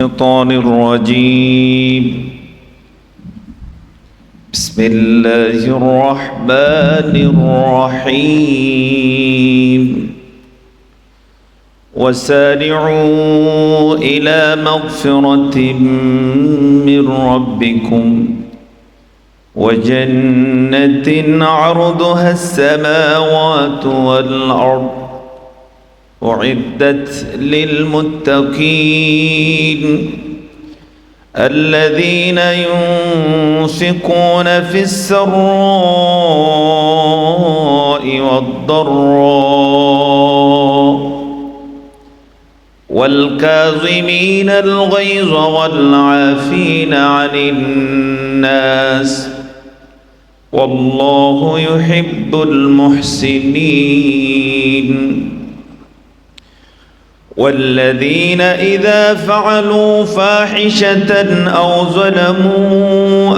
الشيطان الرجيم. بسم الله الرحمن الرحيم. وسارعوا إلى مغفرة من ربكم وجنة عرضها السماوات والأرض أعدت للمتقين الذين ينفقون في السراء والضراء والكاظمين الغيظ والعافين عن الناس والله يحب المحسنين. والذين إذا فعلوا فاحشة أو ظلموا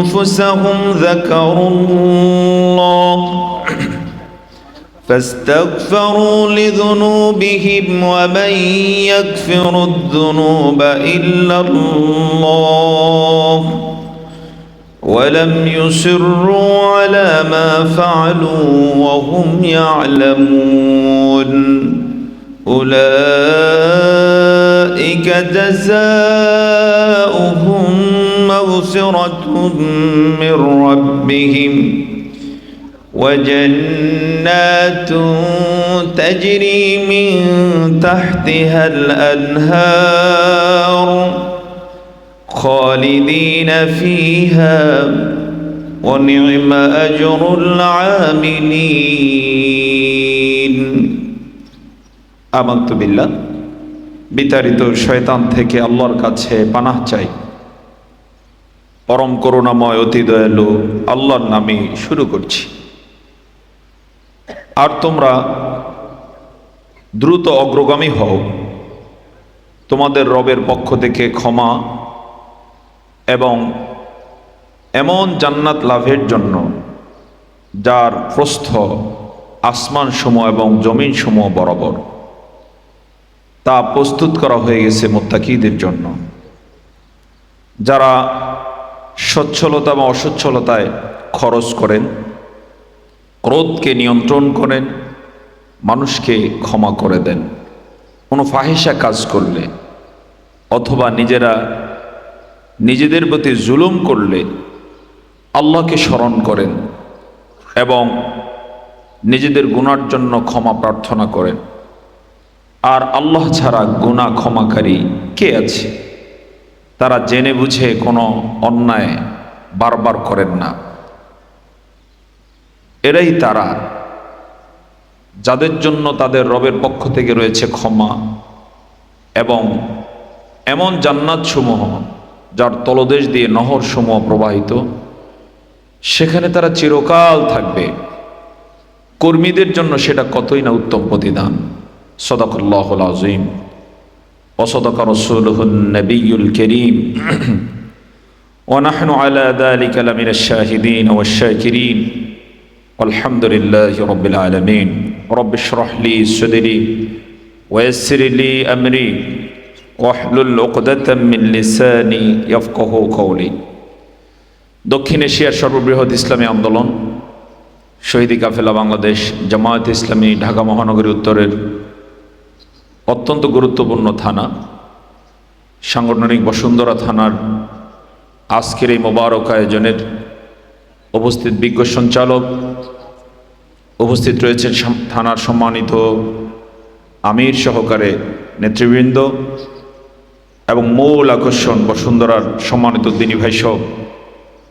أنفسهم ذكروا الله فاستغفروا لذنوبهم ومن يغفر الذنوب إلا الله ولم يصروا على ما فعلوا وهم يعلمون أولئك جزاؤهم مغفرة من ربهم وجنات تجري من تحتها الأنهار خالدين فيها ونعم أجر العاملين. আমানতু বিল্লাহ। বিতাড়িত শয়তান থেকে আল্লাহর কাছে পানাহ চাই। পরম করুণাময় অতি দয়ালু আল্লাহর নামে শুরু করছি। আর তোমরা দ্রুত অগ্রগামী হও, তোমাদের রবের পক্ষ থেকে ক্ষমা এবং এমন জান্নাত লাভের জন্য যার প্রস্থ আসমান সমূহ এবং জমিন সমূহ বরাবর, তা প্রস্তুত করা হয়ে গেছে মুত্তাকিদের জন্য, যারা সচ্ছলতা বা অসচ্ছলতায় খরচ করেন, ক্রোধকে নিয়ন্ত্রণ করেন, মানুষকে ক্ষমা করে দেন, কোনো ফাহিশা কাজ করলে অথবা নিজেদের প্রতি জুলুম করলে আল্লাহকে স্মরণ করেন এবং নিজেদের গুনার জন্য ক্ষমা প্রার্থনা করেন। আর আল্লাহ ছাড়া গুনাহ ক্ষমাকারী কে আছে? তারা জেনে বুঝে কোনো অন্যায় বারবার করেন না। এরাই তারা যাদের জন্য তাদের রবের পক্ষ থেকে রয়েছে ক্ষমা এবং এমন জান্নাত সমূহ যার তলদেশ দিয়ে নহর সমূহ প্রবাহিত, সেখানে তারা চিরকাল থাকবে। কর্মীদের জন্য সেটা কতই না উত্তম প্রতিদান। সাদাকাল্লাহুল আযীম ওয়া সাদাকা রাসূলুহুন নবিয়্যুল কারীম ওয়া নাহনু আলা যালিকা লামিনাশ শাহিদিন ওয়াশ শাকিরিন আলহামদুলিল্লাহি রাব্বিল আলামিন। রাব্বি ইশরাহ লি সাদরি ওয়া ইয়াসসির লি আমরি ওয়াহলুল উকদাতাম মিন লিসানি ইয়াফকাহু কওলি। দক্ষিণ এশিয়ার সর্ববৃহৎ ইসলামী আন্দোলন শহীদি কাফেলা বাংলাদেশ জামায়াতে ইসলামী ঢাকা মহানগরী উত্তরের অত্যন্ত গুরুত্বপূর্ণ থানা সাংগঠনিক বসুন্ধরা থানার আজকের এই মোবারক আয়োজনের উপস্থিত বিজ্ঞ সঞ্চালক, উপস্থিত রয়েছেন থানার সম্মানিত আমির সহকারে নেতৃবৃন্দ এবং মূল আকর্ষণ বসুন্ধরার সম্মানিত দিনী ভাই সহ,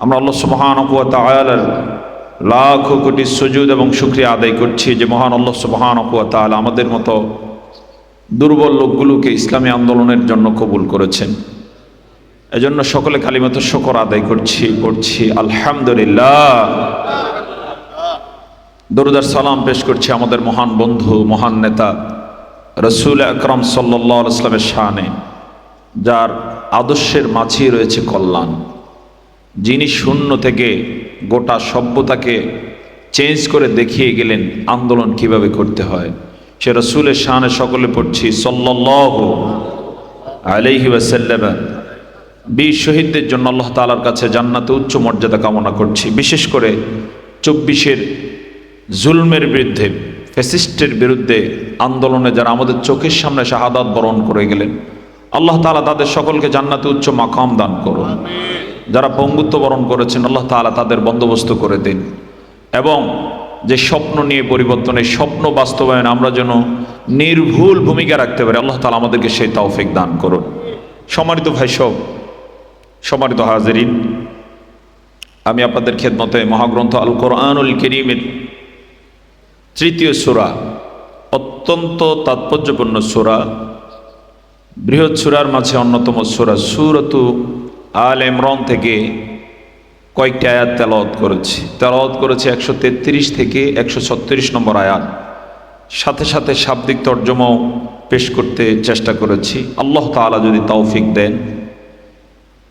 আমরা আল্লাহ সুবহানাহু ওয়া তাআলার লাখ কোটি সুজুদ এবং শুকরিয়া আদায় করছি যে মহান আল্লাহ সুবহানাহু ওয়া তাআলা আমাদের মতো দুর্বল লোকগুলোকে ইসলামী আন্দোলনের জন্য কবুল করেছেন। এজন্য সকলে কালিমাত শুকর আদায় পড়ছি আলহামদুলিল্লাহ। দরুদ আর সালাম পেশ করছি আমাদের মহান বন্ধু, মহান নেতা রাসূল আকরাম সাল্লাল্লাহু আলাইহি ওয়াসাল্লামের শানে, যার আদর্শের মাঝেই রয়েছে কল্যাণ, যিনি শূন্য থেকে গোটা সভ্যতাকে চেঞ্জ করে দেখিয়ে গেলেন আন্দোলন কিভাবে করতে হয়। সে রসুলের শানে সকলে পড়ছি সাল্লাল্লাহু আলাইহি ওয়াসাল্লাম। বীর শহীদদের জন্য আল্লাহ তাআলার কাছে জান্নাতে উচ্চ মর্যাদা কামনা করছি। বিশেষ করে 24-এর জুলমের বিরুদ্ধে, ফ্যাসিস্টের বিরুদ্ধে আন্দোলনে যারা আমাদের চোখের সামনে শাহাদাত বরণ করে গেলেন, আল্লাহ তাআলা তাদের সকলকে জান্নাতে উচ্চ মাকাম দান করুন। যারা পঙ্গুত্ব বরণ করেছেন, আল্লাহ তাআলা তাদের বন্দোবস্ত করে দিন, এবং যে স্বপ্ন নিয়ে পরিবর্তনের স্বপ্ন বাস্তবায়ন আমরা যেন নির্ভুল ভূমিকা রাখতে পারি, আল্লাহ তাআলা আমাদেরকে সেই তৌফিক দান করুন। সম্মানিত ভাই সব, সম্মানিত হাজিরিন, আমি আপনাদের খেদমতে মহাগ্রন্থ আল কোরআনুল কারীমের 3য় সূরা, অত্যন্ত তাৎপর্যপূর্ণ সূরা, বৃহৎ সূরার মাঝে অন্যতম সূরা সূরাতু আল ইমরান থেকে কয়েকটি আয়াত তেলাওয়াত করেছি 133 থেকে 136 নম্বর আয়াত। সাথে সাথে শাব্দিক তর্জমাও পেশ করতে চেষ্টা করেছি। আল্লাহ তাআলা যদি তৌফিক দেন,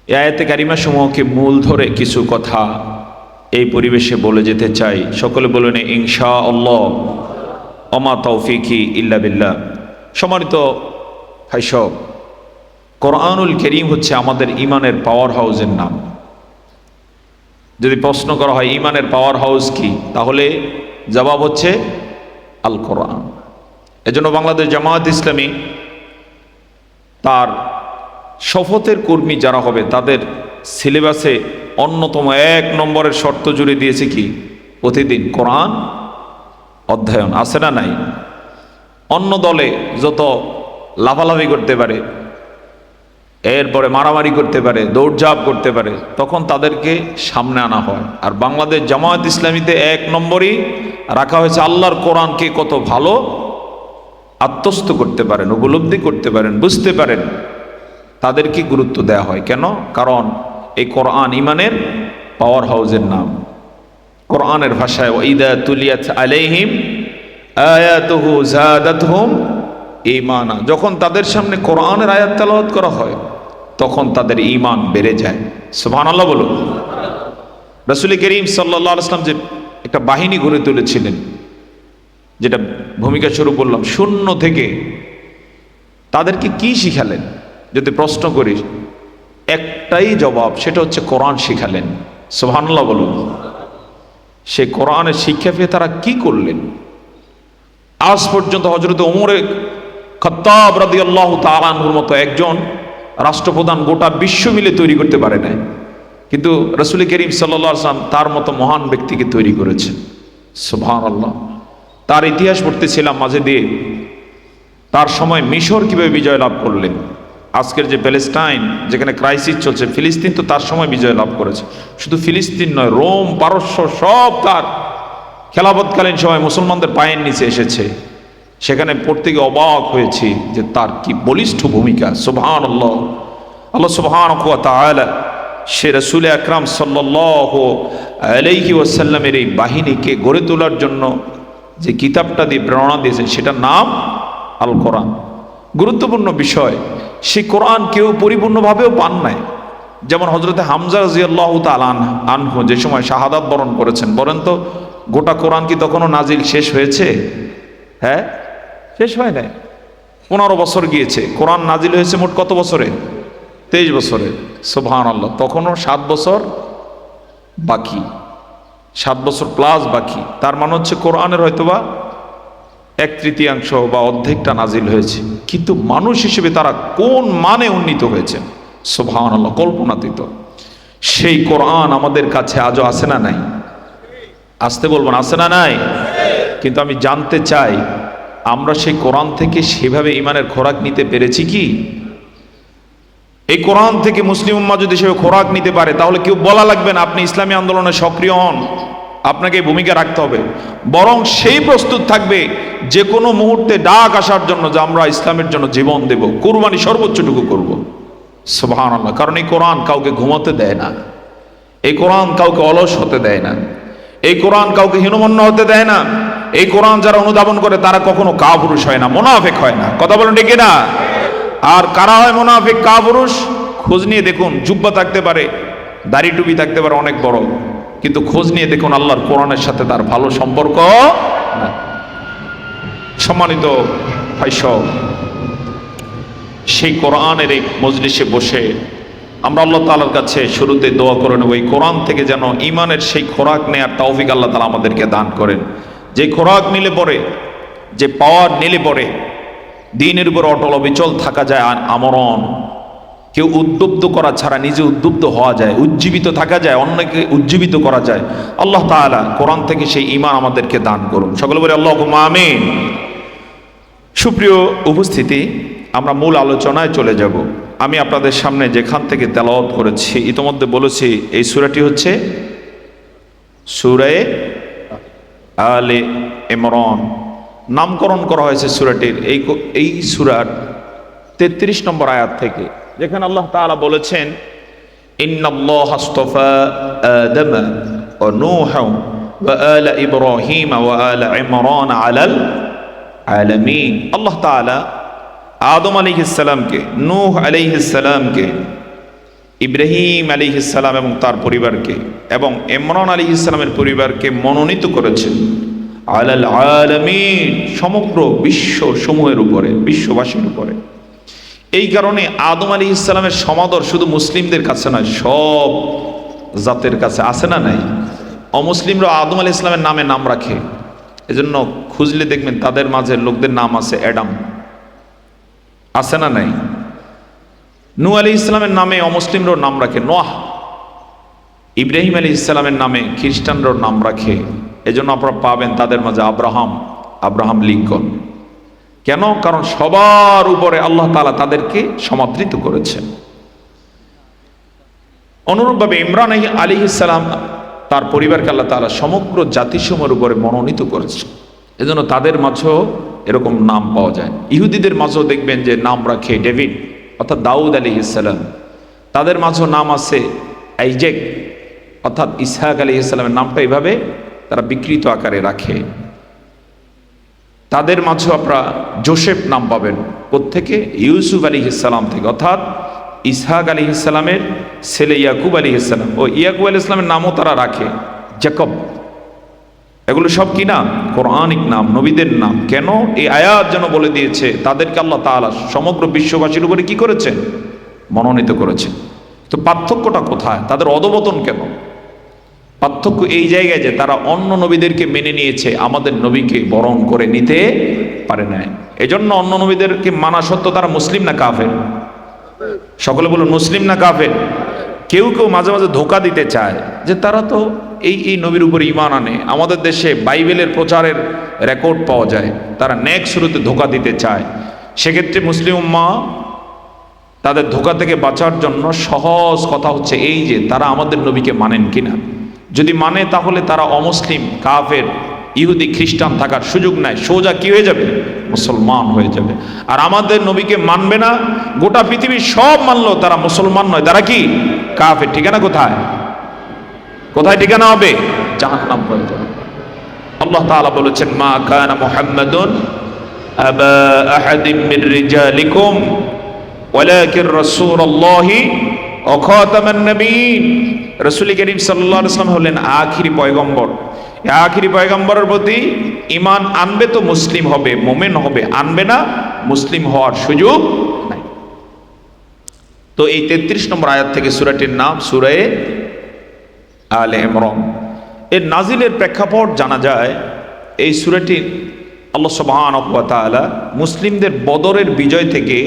এই আয়াতে কারিমা সমূহকে মূল ধরে কিছু কথা এই পরিবেশে বলে যেতে চাই। সকলে বলেন ইনশাআল্লাহ, ওমা তৌফিকি ইল্লা বিল্লাহ। সম্মানিত ভাই সব, কোরআনুল কারীম হচ্ছে আমাদের ইমানের পাওয়ার হাউসের নাম। যদি প্রশ্ন করা হয় ইমানের পাওয়ার হাউস কি, তাহলে জবাব হচ্ছে আল কোরআন। এজন্য বাংলাদেশ জামায়াত ইসলামী তার শপথের কর্মী যারা হবে তাদের সিলেবাসে অন্যতম 1 নম্বরের শর্ত জুড়ে দিয়েছে কি, প্রতিদিন কোরআন অধ্যয়ন। আছে না নাই? অন্য দলে যত লাফালাফি করতে পারে, এরপরে মারামারি করতে পারে, দৌড়ঝাঁপ করতে পারে, তখন তাদেরকে সামনে আনা হয়। আর বাংলাদেশ জামায়াত ইসলামীতে 1 নম্বরই রাখা হয়েছে আল্লাহর কোরআনকে কত ভালো আত্মস্থ করতে পারেন, উপলব্ধি করতে পারেন, বুঝতে পারেন, তাদেরকে গুরুত্ব দেওয়া হয়। কেন? কারণ এই কোরআন ইমানের পাওয়ার হাউসের নাম। কোরআনের ভাষায় ওয়াইদা তুলিয়াত আলাইহিম আয়াতুহু যাদাতহুম ঈমানা, যখন তাদের সামনে কোরআনের আয়াত তেলাওয়াত করা হয় তখন তাদের ঈমান বেড়ে যায়। সুবহানাল্লাহ বলুন। রাসূল করিম সাল্লাল্লাহু আলাইহি ওয়াসাল্লাম যে একটা বাহিনী গড়ে তুলেছিলেন, যেটা ভূমিকা স্বরূপ বললাম, শূন্য থেকে তাদেরকে কি শিখালেন যদি প্রশ্ন করি, একটাই জবাব, সেটা হচ্ছে কোরআন শিখালেন। সুবহানাল্লাহ বলুন। সে কোরআনের শিক্ষা পেয়ে তারা কি করলেন? আজ পর্যন্ত হযরত ওমর খাত্তাব রাদিয়াল্লাহু তাআলা আনহুর মতো একজন রাষ্ট্রপ্রধান গোটা বিশ্ব মিলে তৈরি করতে পারে না, কিন্তু রাসূল করিম সাল্লাল্লাহু আলাইহি ওয়াসাল্লাম তার মতো মহান ব্যক্তিকে তৈরি করেছেন। সুবহানাল্লাহ। তার ইতিহাস পড়তেছিলাম মাঝে দিয়ে, তার সময় মিশর কিভাবে বিজয় লাভ করলেন। আজকের যে প্যালেস্টাইন, যেখানে ক্রাইসিস চলছে, ফিলিস্তিন তো তার সময় বিজয় লাভ করেছে। শুধু ফিলিস্তিন নয়, রোম, পারস্য সব তার খেলাফতকালীন সময় মুসলমানদের পায়ের নিচে এসেছে। সেখানে পড়তে গিয়ে অবাক হয়েছি যে তার কি বলিষ্ঠ ভূমিকা। সুবহানাল্লাহ। আল্লাহ সুবহানাহু ওয়া তাআলা সে রাসূল আকরাম সাল্লাল্লাহু আলাইহি ওয়াসাল্লামের এই বাহিনীকে গড়ে তোলার জন্য যে কিতাবটা দিয়ে প্রেরণা দিয়েছেন, সেটার নাম আল কোরআন। গুরুত্বপূর্ণ বিষয়, সেই কোরআন কেউ পরিপূর্ণভাবেও পান নাই। যেমন হযরতে হামজা রাদিয়াল্লাহু তাআলা আনহু যে সময় শাহাদাত বরণ করেছেন, বলেন তো গোটা কোরআন কি তখনও নাজিল শেষ হয়েছে? হ্যাঁ, শেষ হয় নাই। 15 বছর গিয়েছে। কোরআন নাজিল হয়েছে মোট কত বছরে? 23 বছরে। সুবহানাল্লাহ। তখনও 7 বছর বাকি, 7 বছর প্লাস বাকি। তার মানে হচ্ছে কোরআনের হয়তোবা 1/3 বা অর্ধেকটা নাজিল হয়েছে, কিন্তু মানুষ হিসেবে তারা কোন মানে উন্নীত হয়েছে! সুবহানাল্লাহ, কল্পনাতীত। সেই কোরআন আমাদের কাছে আজও আছে না নাই? আসতে বলবেন, আছে না নাই? কিন্তু আমি জানতে চাই, আমরা সেই কোরআন থেকে সেভাবে ইমানের খোরাক নিতে পেরেছি কি? এই কোরআন থেকে মুসলিম উম্মাহ যদি সেভাবে খোরাক নিতে পারে, তাহলে কেউ বলা লাগবে না আপনি ইসলামী আন্দোলনে সক্রিয় হন, আপনাকে ভূমিকা রাখতে হবে। বরং সেই প্রস্তুত থাকবে যে কোনো মুহূর্তে ডাক আসার জন্য যে আমরা ইসলামের জন্য জীবন দেব, কুরবানি সর্বোচ্চটুকু করব। সুবহানাল্লাহ। কারণ এই কোরআন কাউকে ঘুমাতে দেয় না, এই কোরআন কাউকে অলস হতে দেয় না, এই কোরআন কাউকে হীনমন্য হতে দেয় না। এই কোরআন যারা অনুধাবন করে তারা কখনো কাপুরুষ হয় না, মুনাফিক হয় না। কথা বলেন ঠিক না? আর কারা হয় মুনাফিক, কাপুরুষ? খোঁজ নিয়ে দেখুন, জুব্বা থাকতে পারে, দাড়ি টুপি থাকতে পারে অনেক বড়, কিন্তু খোঁজ নিয়ে দেখুন আল্লাহর কোরআনের সাথে তার ভালো সম্পর্ক না। সম্মানিত ভাইসব, সেই কোরআনের এই মজলিসে বসে আমরা আল্লাহ তাআলার কাছে শুরুতে দোয়া করে নেব, এই কোরআন থেকে যেন ঈমানের সেই খোরাক নেয়ার তৌফিক আল্লাহ তাআলা আমাদেরকে দান করেন। যে খোরাক নিলে পরে, যে পাওয়ার নিলে পরে দ্বীনের উপর অটল অবিচল থাকা যায়, আমরণ কেউ উদ্বুদ্ধ করা ছাড়া নিজে উদ্বুদ্ধ হওয়া যায়, উজ্জীবিত থাকা যায়, অন্যকে উজ্জীবিত করা যায়। আল্লাহ তাআলা কোরআন থেকে সেই ঈমান আমাদেরকে দান করুন, সকলে বলে আল্লাহুম্মা আমিন। সুপ্রিয় উপস্থিতি, আমরা মূল আলোচনায় চলে যাব। আমি আপনাদের সামনে যেখান থেকে তেলাওয়াত করেছি, ইতোমধ্যে বলেছি এই সূরাটি হচ্ছে সূরা আলে ইমরান। নামকরণ করা হয়েছে সূরাটির এই সূরার 33 নম্বর আয়াত থেকে, যেখানে আল্লাহ তাআলা বলেছেন ইন্নাল্লাহা আস্তাফা আদামা ওয়া নূহা ওয়া আলা ইব্রাহিম ওয়া আলা ইমরান আলাল আলামিন। আল্লাহ তাআলা আদম আলাইহিস সালামকে, নূহ আলাইহিস সালামকে, ইব্রাহিম আলাইহিস সালাম এবং তার পরিবারকে এবং ইমরান আলাইহিস সালামের পরিবারকে মনোনীত করেছেন আলাল আলামিন, সমগ্র বিশ্ব সমূহের উপরে, বিশ্ববাসীর উপরে। এই কারণে আদম আলাইহিস সালামের সমাদর শুধু মুসলিমদের কাছে নয়, সব জাতের কাছে আছে না নাই? অমুসলিমরা আদম আলাইহিস সালামের নামে নাম রাখে, এজন্য খুঁজলে দেখবেন তাদের মাঝে লোকদের নাম আছে অ্যাডাম, আছে না নাই? নূহ আলাইহিস সালামের নামে অমুসলিমরাও নাম রাখে নোয়াহ। ইব্রাহিম আলাইহিস সালামের নামে খ্রিস্টানরাও নাম রাখে, এজন্য আপনারা পাবেন তাদের মাঝে আব্রাহাম লিঙ্কন। কেন? কারণ সবার উপরে আল্লাহ তাআলা তাদেরকে সমাদৃত করেছেন। অনুরূপভাবে ইমরান আলাইহিস সালাম তার পরিবারকে আল্লাহ তাআলা সমগ্র জাতিসমূহের উপরে মনোনীত করেছেন, এজন্য তাদের মাঝেও এরকম নাম পাওয়া যায়। ইহুদিদের মাঝেও দেখবেন যে নাম রাখে ডেভিড অর্থাৎ দাউদ আলাইহিস সালাম, তাদের মাঝেও নাম আছে আইজাক অর্থাৎ ইসহাক আলাইহিস সালামের নামটা এইভাবে তারা বিকৃত আকারে রাখে। তাদের মাঝেও আপনারা জোসেফ নাম পাবেন কোত্থেকে? ইউসুফ আলাইহিস সালাম থেকে, অর্থাৎ ইসহাক আলাইহিস সালামের ছেলে ইয়াকুব আলাইহিস সালাম, ও ইয়াকুব আলাইহিস সালামের নামও তারা রাখে জাকব। এগুলো সব কি নাম? কোরআনিক নাম, নবীদের নাম। কেন? এই আয়াত যেন বলে দিয়েছে তাদেরকে আল্লাহ তাআলা সমগ্র বিশ্ববাসীর উপরে কি করেছেন? মনোনীত করেছেন। তো পার্থক্যটা কোথায়? তাদের অধঃপতন কেন? পার্থক্য এই জায়গায় যে তারা অন্য নবীদেরকে মেনে নিয়েছে, আমাদের নবীকে বরণ করে নিতে পারে না। এজন্য অন্য নবীদেরকে মানা সত্ত্বেও তারা মুসলিম না কাফের? সকলে বলুন মুসলিম না কাফের? কেউ কেউ মাঝে মাঝে ধোকা দিতে চায় যে তারা তো এই নবীর উপরে ঈমান আনে। আমাদের দেশে বাইবেলের প্রচারের রেকর্ড পাওয়া যায়, তারা নেক শুরুতে ধোকা দিতে চায়। সেক্ষেত্রে মুসলিম উম্মাহ তাদের ধোকা থেকে বাঁচার জন্য সহজ কথা হচ্ছে এই যে তারা আমাদের নবীকে মানেন কিনা। যদি মানে তাহলে তারা অমুসলিম, কাফের, ইহুদি, খ্রিস্টান থাকার সুযোগ নাই, সোজা কি হয়ে যাবে? মুসলমান হয়ে যাবে। আর আমাদের নবীকে মানবে না, গোটা পৃথিবীর সব মানলেও তারা মুসলমান নয়, তারা কি? কাফের। ঠিকানা কোথায়? কোথায় ঠিকানা হবে? জাহান্নাম হয়ে যাবে। আল্লাহ তাআলা বলেছেন মা কানা মুহাম্মাদুন আবা আহাদিম মির রিজালিকুম ওয়ালাকিন রাসূলুল্লাহি ওয়া খাতামান নবিয়্যিন। রাসূল করিম সাল্লাল্লাহু আলাইহি ওয়াসাল্লাম হলেন আখিরি পয়গম্বর। এই আখিরি পয়গম্বরের প্রতি ঈমান আনবে তো মুসলিম হবে, মুমিন হবে, আনবে না মুসলিম হওয়ার সুযোগ নাই। তো এই 33 নম্বর আয়াত থেকে সূরাটির নাম সূরা আলে ইমরান। এর নাজিলের প্রেক্ষাপট জানা যায়, এই সূরাটি আল্লাহ সুবহানাহু ওয়া তাআলা মুসলিমদের বদরের বিজয় থেকে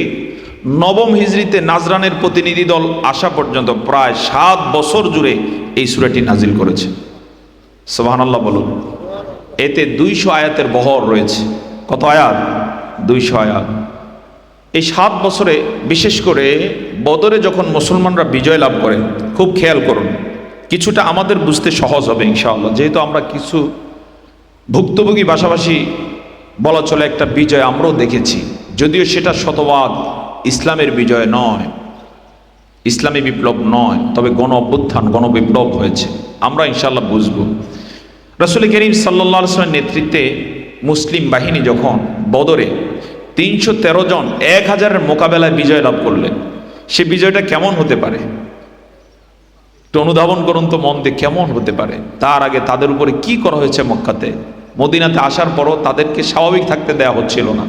নবম হিজরিতে নাজরানের প্রতিনিধি দল আসা পর্যন্ত প্রায় 7 বছর জুড়ে এই সূরাটি নাজিল করেছে। সুবহানাল্লাহ বলুন। এতে 200 আয়াতের বহর রয়েছে। কত আয়াত? 200 আয়াত। এই 7 বছরে বিশেষ করে বদরে যখন মুসলমানরা বিজয় লাভ করে, খুব খেয়াল করুন, কিছুটা আমাদের বুঝতে সহজ হবে ইনশাআল্লাহ, যেহেতু আমরা কিছু ভুক্তভোগী পাশাপাশি বলা চলে একটা বিজয় আমরাও দেখেছি, যদিও সেটা শতভাগ ইসলামের বিজয় নয়, ইসলামী বিপ্লব নয়, তবে গণ অভ্যুত্থান, গণবিপ্লব হয়েছে, আমরা ইনশাআল্লাহ বুঝব। রাসূল করিম সাল্লাল্লাহু আলাইহি ওয়াসাল্লামের নেতৃত্বে মুসলিম বাহিনী যখন বদরে 313 জন 1000-এর মোকাবেলায় বিজয় লাভ করলেন, সে বিজয়টা কেমন হতে পারে একটু অনুধাবন করুন তো মন দিয়ে, কেমন হতে পারে? তার আগে তাদের উপরে কি করা হয়েছে মক্কাতে? মদিনাতে আসার পরও তাদেরকে স্বাভাবিক থাকতে দেওয়া হচ্ছিল না।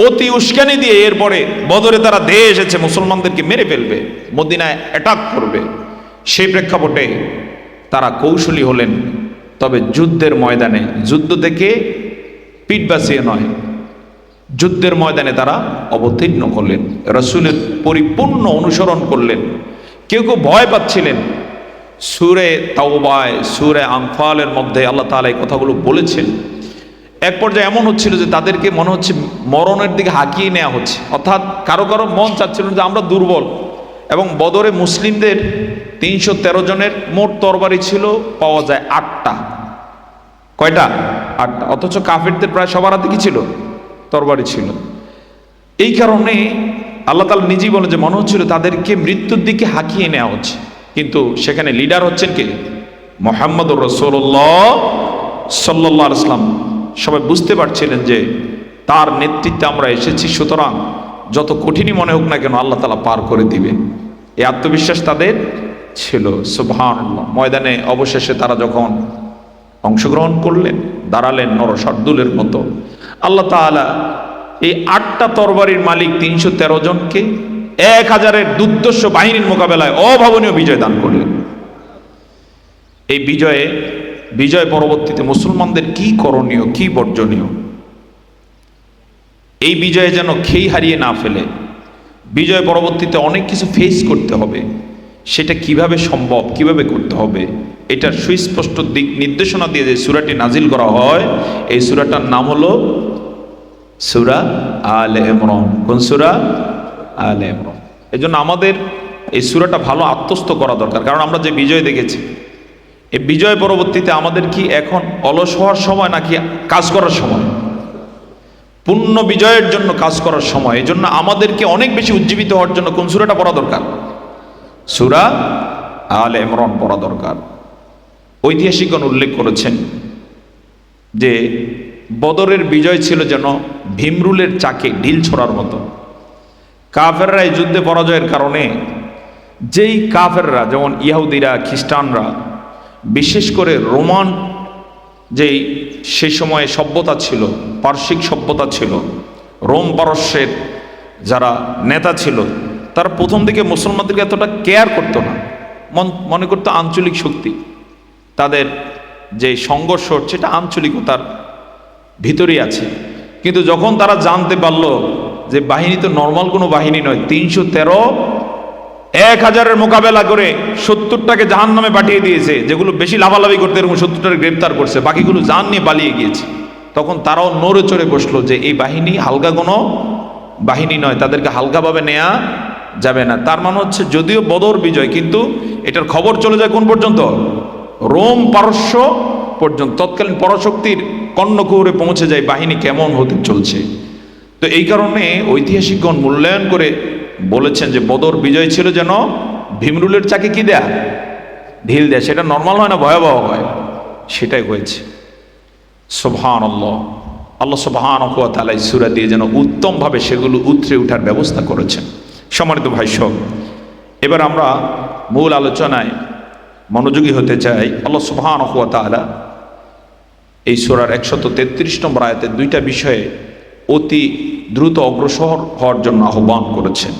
অতি উস্কানি দিয়ে এরপরে বদরে তারা ধেয়ে এসেছে, মুসলমানদেরকে মেরে ফেলবে, মদিনায় অ্যাটাক করবে। সেই প্রেক্ষাপটে তারা কৌশলী হলেন, তবে যুদ্ধের ময়দানে, যুদ্ধ থেকে পিঠ বাঁচিয়ে নয়, যুদ্ধের ময়দানে তারা অবতীর্ণ করলেন, রাসূলের পরিপূর্ণ অনুসরণ করলেন। কেউ কেউ ভয় পাচ্ছিলেন। সূরা তাওবায়, সূরা আনফালের মধ্যে আল্লাহ তাআলা এই কথাগুলো বলেছেন। এক পর্যায়ে এমন হচ্ছিল যে তাদেরকে মনে হচ্ছে মরণের দিকে হাঁকিয়ে নেওয়া হচ্ছে, অর্থাৎ কারো কারো মন চাচ্ছিল যে আমরা দুর্বল। এবং বদরে মুসলিমদের 313 জনের মোট তরবারি ছিল পাওয়া যায় 8টা। কয়টা? 8টা। অথচ কাফিরদের প্রায় সবার হাতে কি ছিল? তরবারি ছিল। এই কারণে আল্লাহ তাআলা নিজেই বলেন যে মনে হচ্ছিল তাদেরকে মৃত্যুর দিকে হাঁকিয়ে নেওয়া হচ্ছে। কিন্তু সেখানে লিডার হচ্ছেন কে? মুহাম্মদুর রাসূলুল্লাহ সাল্লাল্লাহু আলাইহি ওয়াসাল্লাম। সবাই বুঝতে পারছিলেন যে তার নেতৃত্বে আমরা এসেছি, সুতরাং যত কঠিনই মনে হোক না কেন আল্লাহ তাআলা পার করে দিবে, এই আত্মবিশ্বাস তাদের ছিল। সুবহানাল্লাহ। ময়দানে অবশেষে তারা যখন অংশগ্রহণ করলেন, দাঁড়ালেন নরসার্দুলের মতো, আল্লাহ তাআলা এই 8টা তরবারির মালিক 313 জনকে 1000-এর দুর্ধর্ষ বাহিনীর মোকাবেলায় অভাবনীয় বিজয় দান করলেন। এই বিজয় পরবর্তীতে মুসলমানদের কি করণীয়, কি বর্জনীয়, এই বিজয়ে যেন খেই হারিয়ে না ফেলে, বিজয় পরবর্তীতে অনেক কিছু ফেস করতে হবে, সেটা কিভাবে সম্ভব, কিভাবে করতে হবে, এটার সুস্পষ্ট দিক নির্দেশনা দিয়ে যে সূরাটি নাজিল করা হয়, এই সূরাটার নাম হলো সূরা আলে ইমরান। কোন সূরা? আলে ইমরান। এই জন্য আমাদের এই সূরাটা ভালো আত্মস্থ করা দরকার। কারণ আমরা যে বিজয় দেখেছি, এই বিজয় পরবর্তীতে আমাদের কি এখন অলস হওয়ার সময় নাকি কাজ করার সময়? পূর্ণ বিজয়ের জন্য কাজ করার সময়। এই জন্য আমাদেরকে অনেক বেশি উজ্জীবিত হওয়ার জন্য কোন সূরাটা পড়া দরকার? সূরা আলে ইমরান পড়া দরকার। ঐতিহাসিকগণ উল্লেখ করেছেন যে বদরের বিজয় ছিল যেন ভীমরুলের চাকে ঢিল ছোড়ার মতো। কাফেররা এই যুদ্ধে পরাজয়ের কারণে, যেই কাফেররা যেমন ইহুদিরা, খ্রিস্টানরা, বিশেষ করে রোমান যেই সেই সময়ে সভ্যতা ছিল, পারসিক সভ্যতা ছিল, রোম পারস্যের যারা নেতা ছিল, তারা প্রথম দিকে মুসলমানদেরকে এতটা কেয়ার করতো না, মনে করতো আঞ্চলিক শক্তি। তাদের যে সংঘর্ষ হচ্ছে এটা আঞ্চলিকতার ভিতরেই আছে। কিন্তু যখন তারা জানতে পারলো যে বাহিনী তো নর্মাল কোনো বাহিনী নয়, 313 1000-এর মোকাবেলা করে 70টাকে জাহান্নামে পাঠিয়ে দিয়েছে, যেগুলো বেশি লাভালাভি করতে এরকম 70টাকে গ্রেপ্তার করছে, বাকিগুলো জান নিয়ে পালিয়ে গিয়েছে, তখন তারাও নড়ে চড়ে বসলো যে এই বাহিনী হালকা কোনো বাহিনী নয়, তাদেরকে হালকাভাবে নেওয়া যাবে না। তার মানে হচ্ছে যদিও বদর বিজয়, কিন্তু এটার খবর চলে যায় কোন পর্যন্ত? রোম পারস্য পর্যন্ত। তৎকালীন পরাশক্তির কর্ণকুহরে পৌঁছে যায় বাহিনী কেমন হতে চলছে। তো এই কারণে ঐতিহাসিকগণ মূল্যায়ন করে বলেছেন যে বদর বিজয় ছিল যেন ভীমরুলের চাকে কি দেয়া? ঢিল দেয়া। সেটা নর্মাল হয় না, ভয়াবহ হয়, সেটাই হয়েছে। সুবহানাল্লাহ। আল্লাহ সুবহানাহু ওয়া তাআলা এই সূরা দিয়ে যেন উত্তমভাবে সেগুলো উতরে ওঠার ব্যবস্থা করেছেন। সম্মানিত ভাই সব, এবার আমরা মূল আলোচনায় মনোযোগী হতে চাই। আল্লাহ সুবহানাহু ওয়া তাআলা এই সূরার 133 নম্বর আয়াতে 2টা বিষয়ে অতি দ্রুত অগ্রসর হওয়ার জন্য আহ্বান করেছেন।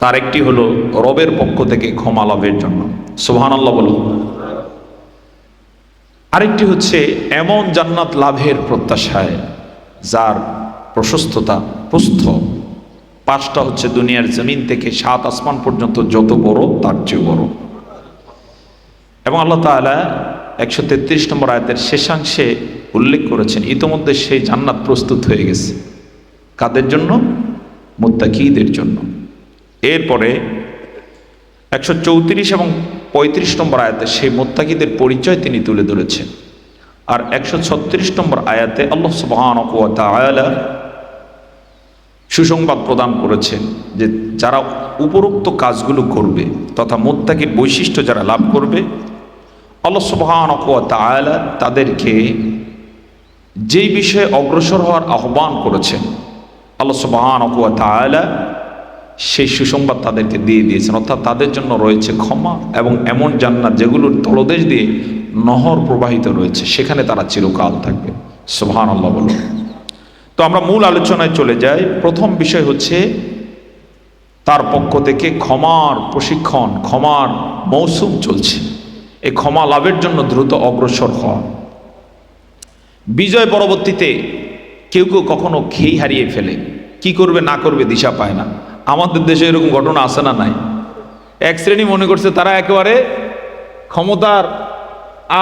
তার একটি হলো রবের পক্ষ থেকে ক্ষমা লাভের জন্য, সুবহানাল্লাহ বলুন। আরেকটি হচ্ছে এমন জান্নাত লাভের প্রত্যাশায় যার প্রশস্ততা, প্রস্থ 5টা হচ্ছে দুনিয়ার জমিন থেকে 7 আসমান পর্যন্ত যত বড় তার চেয়ে বড়। এবং আল্লাহ তাআলা 133 নম্বর আয়াতের শেষাংশে উল্লেখ করেছেন ইতোমধ্যে সেই জান্নাত প্রস্তুত হয়ে গেছে। কাদের জন্য? মুত্তাকিদের জন্য। এরপরে 134 এবং 35 নম্বর আয়াতে সেই মুত্তাকিদের পরিচয় তিনি তুলে ধরেছেন। আর 136 নম্বর আয়াতে আল্লাহ সুবহানাহু ওয়া তাআলা সুসংবাদ প্রদান করেছেন যে যারা উপরোক্ত কাজগুলো করবে তথা মুত্তাকির বৈশিষ্ট্য যারা লাভ করবে, আল্লাহ সুবহানাহু ওয়া তাআলা তাদেরকে যেই বিষয়ে অগ্রসর হওয়ার আহ্বান করেছেন, আল্লাহ সুবহানাহু ওয়া তাআলা সেই সুসংবাদ তাদেরকে দিয়ে দিয়েছেন। অর্থাৎ তাদের জন্য রয়েছে ক্ষমা এবং এমন জান্নাত যেগুলোর তলদেশ দিয়ে নহর প্রবাহিত রয়েছে, সেখানে তারা চিরকাল থাকবে। সুবহানাল্লাহ বলুন। তো আমরা মূল আলোচনায় চলে যাই। প্রথম বিষয় হচ্ছে তার পক্ষ থেকে ক্ষমার প্রশিক্ষণ, ক্ষমার মৌসুম চলছে। এই ক্ষমা লাভের জন্য দ্রুত অগ্রসর হওয়া। বিজয় পরবর্তীতে কেউ কেউ কখনো খেই হারিয়ে ফেলে, কি করবে না করবে দিশা পায় না। আমাদের দেশে এরকম ঘটনা আছে না নাই? এক শ্রেণী মনে করছে তারা একেবারে ক্ষমতার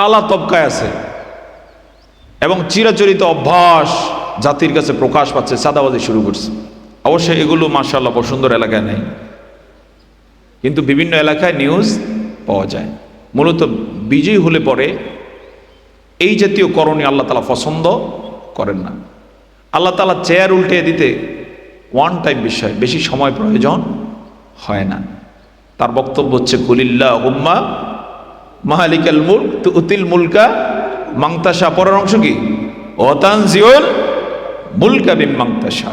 আলা তবকায় আছে এবং চিরাচরিত অভ্যাস জাতির কাছে প্রকাশ পাচ্ছে, চাঁদাবাজি শুরু করছে। অবশ্যই এগুলো মাশাআল্লাহ বসুন্ধর এলাকায় নেই, কিন্তু বিভিন্ন এলাকায় নিউজ পাওয়া যায়। মূলত বিজয়ী হলে পরে এই জাতীয় করণীয় আল্লাহ তাআলা পছন্দ করেন না। আল্লাহ তাআলা চেয়ার উল্টে দিতে ওয়ান টাইম বিষয়, বেশি সময় প্রয়োজন হয় না। তার বক্তব্য হচ্ছে কুলিল্লাহুম্মা মালিকাল মুলক তুতিল মুলকা মান তাশা। পরের অংশ কি? ওয়া তানজিউল মুলকা মিম্মান তাশা।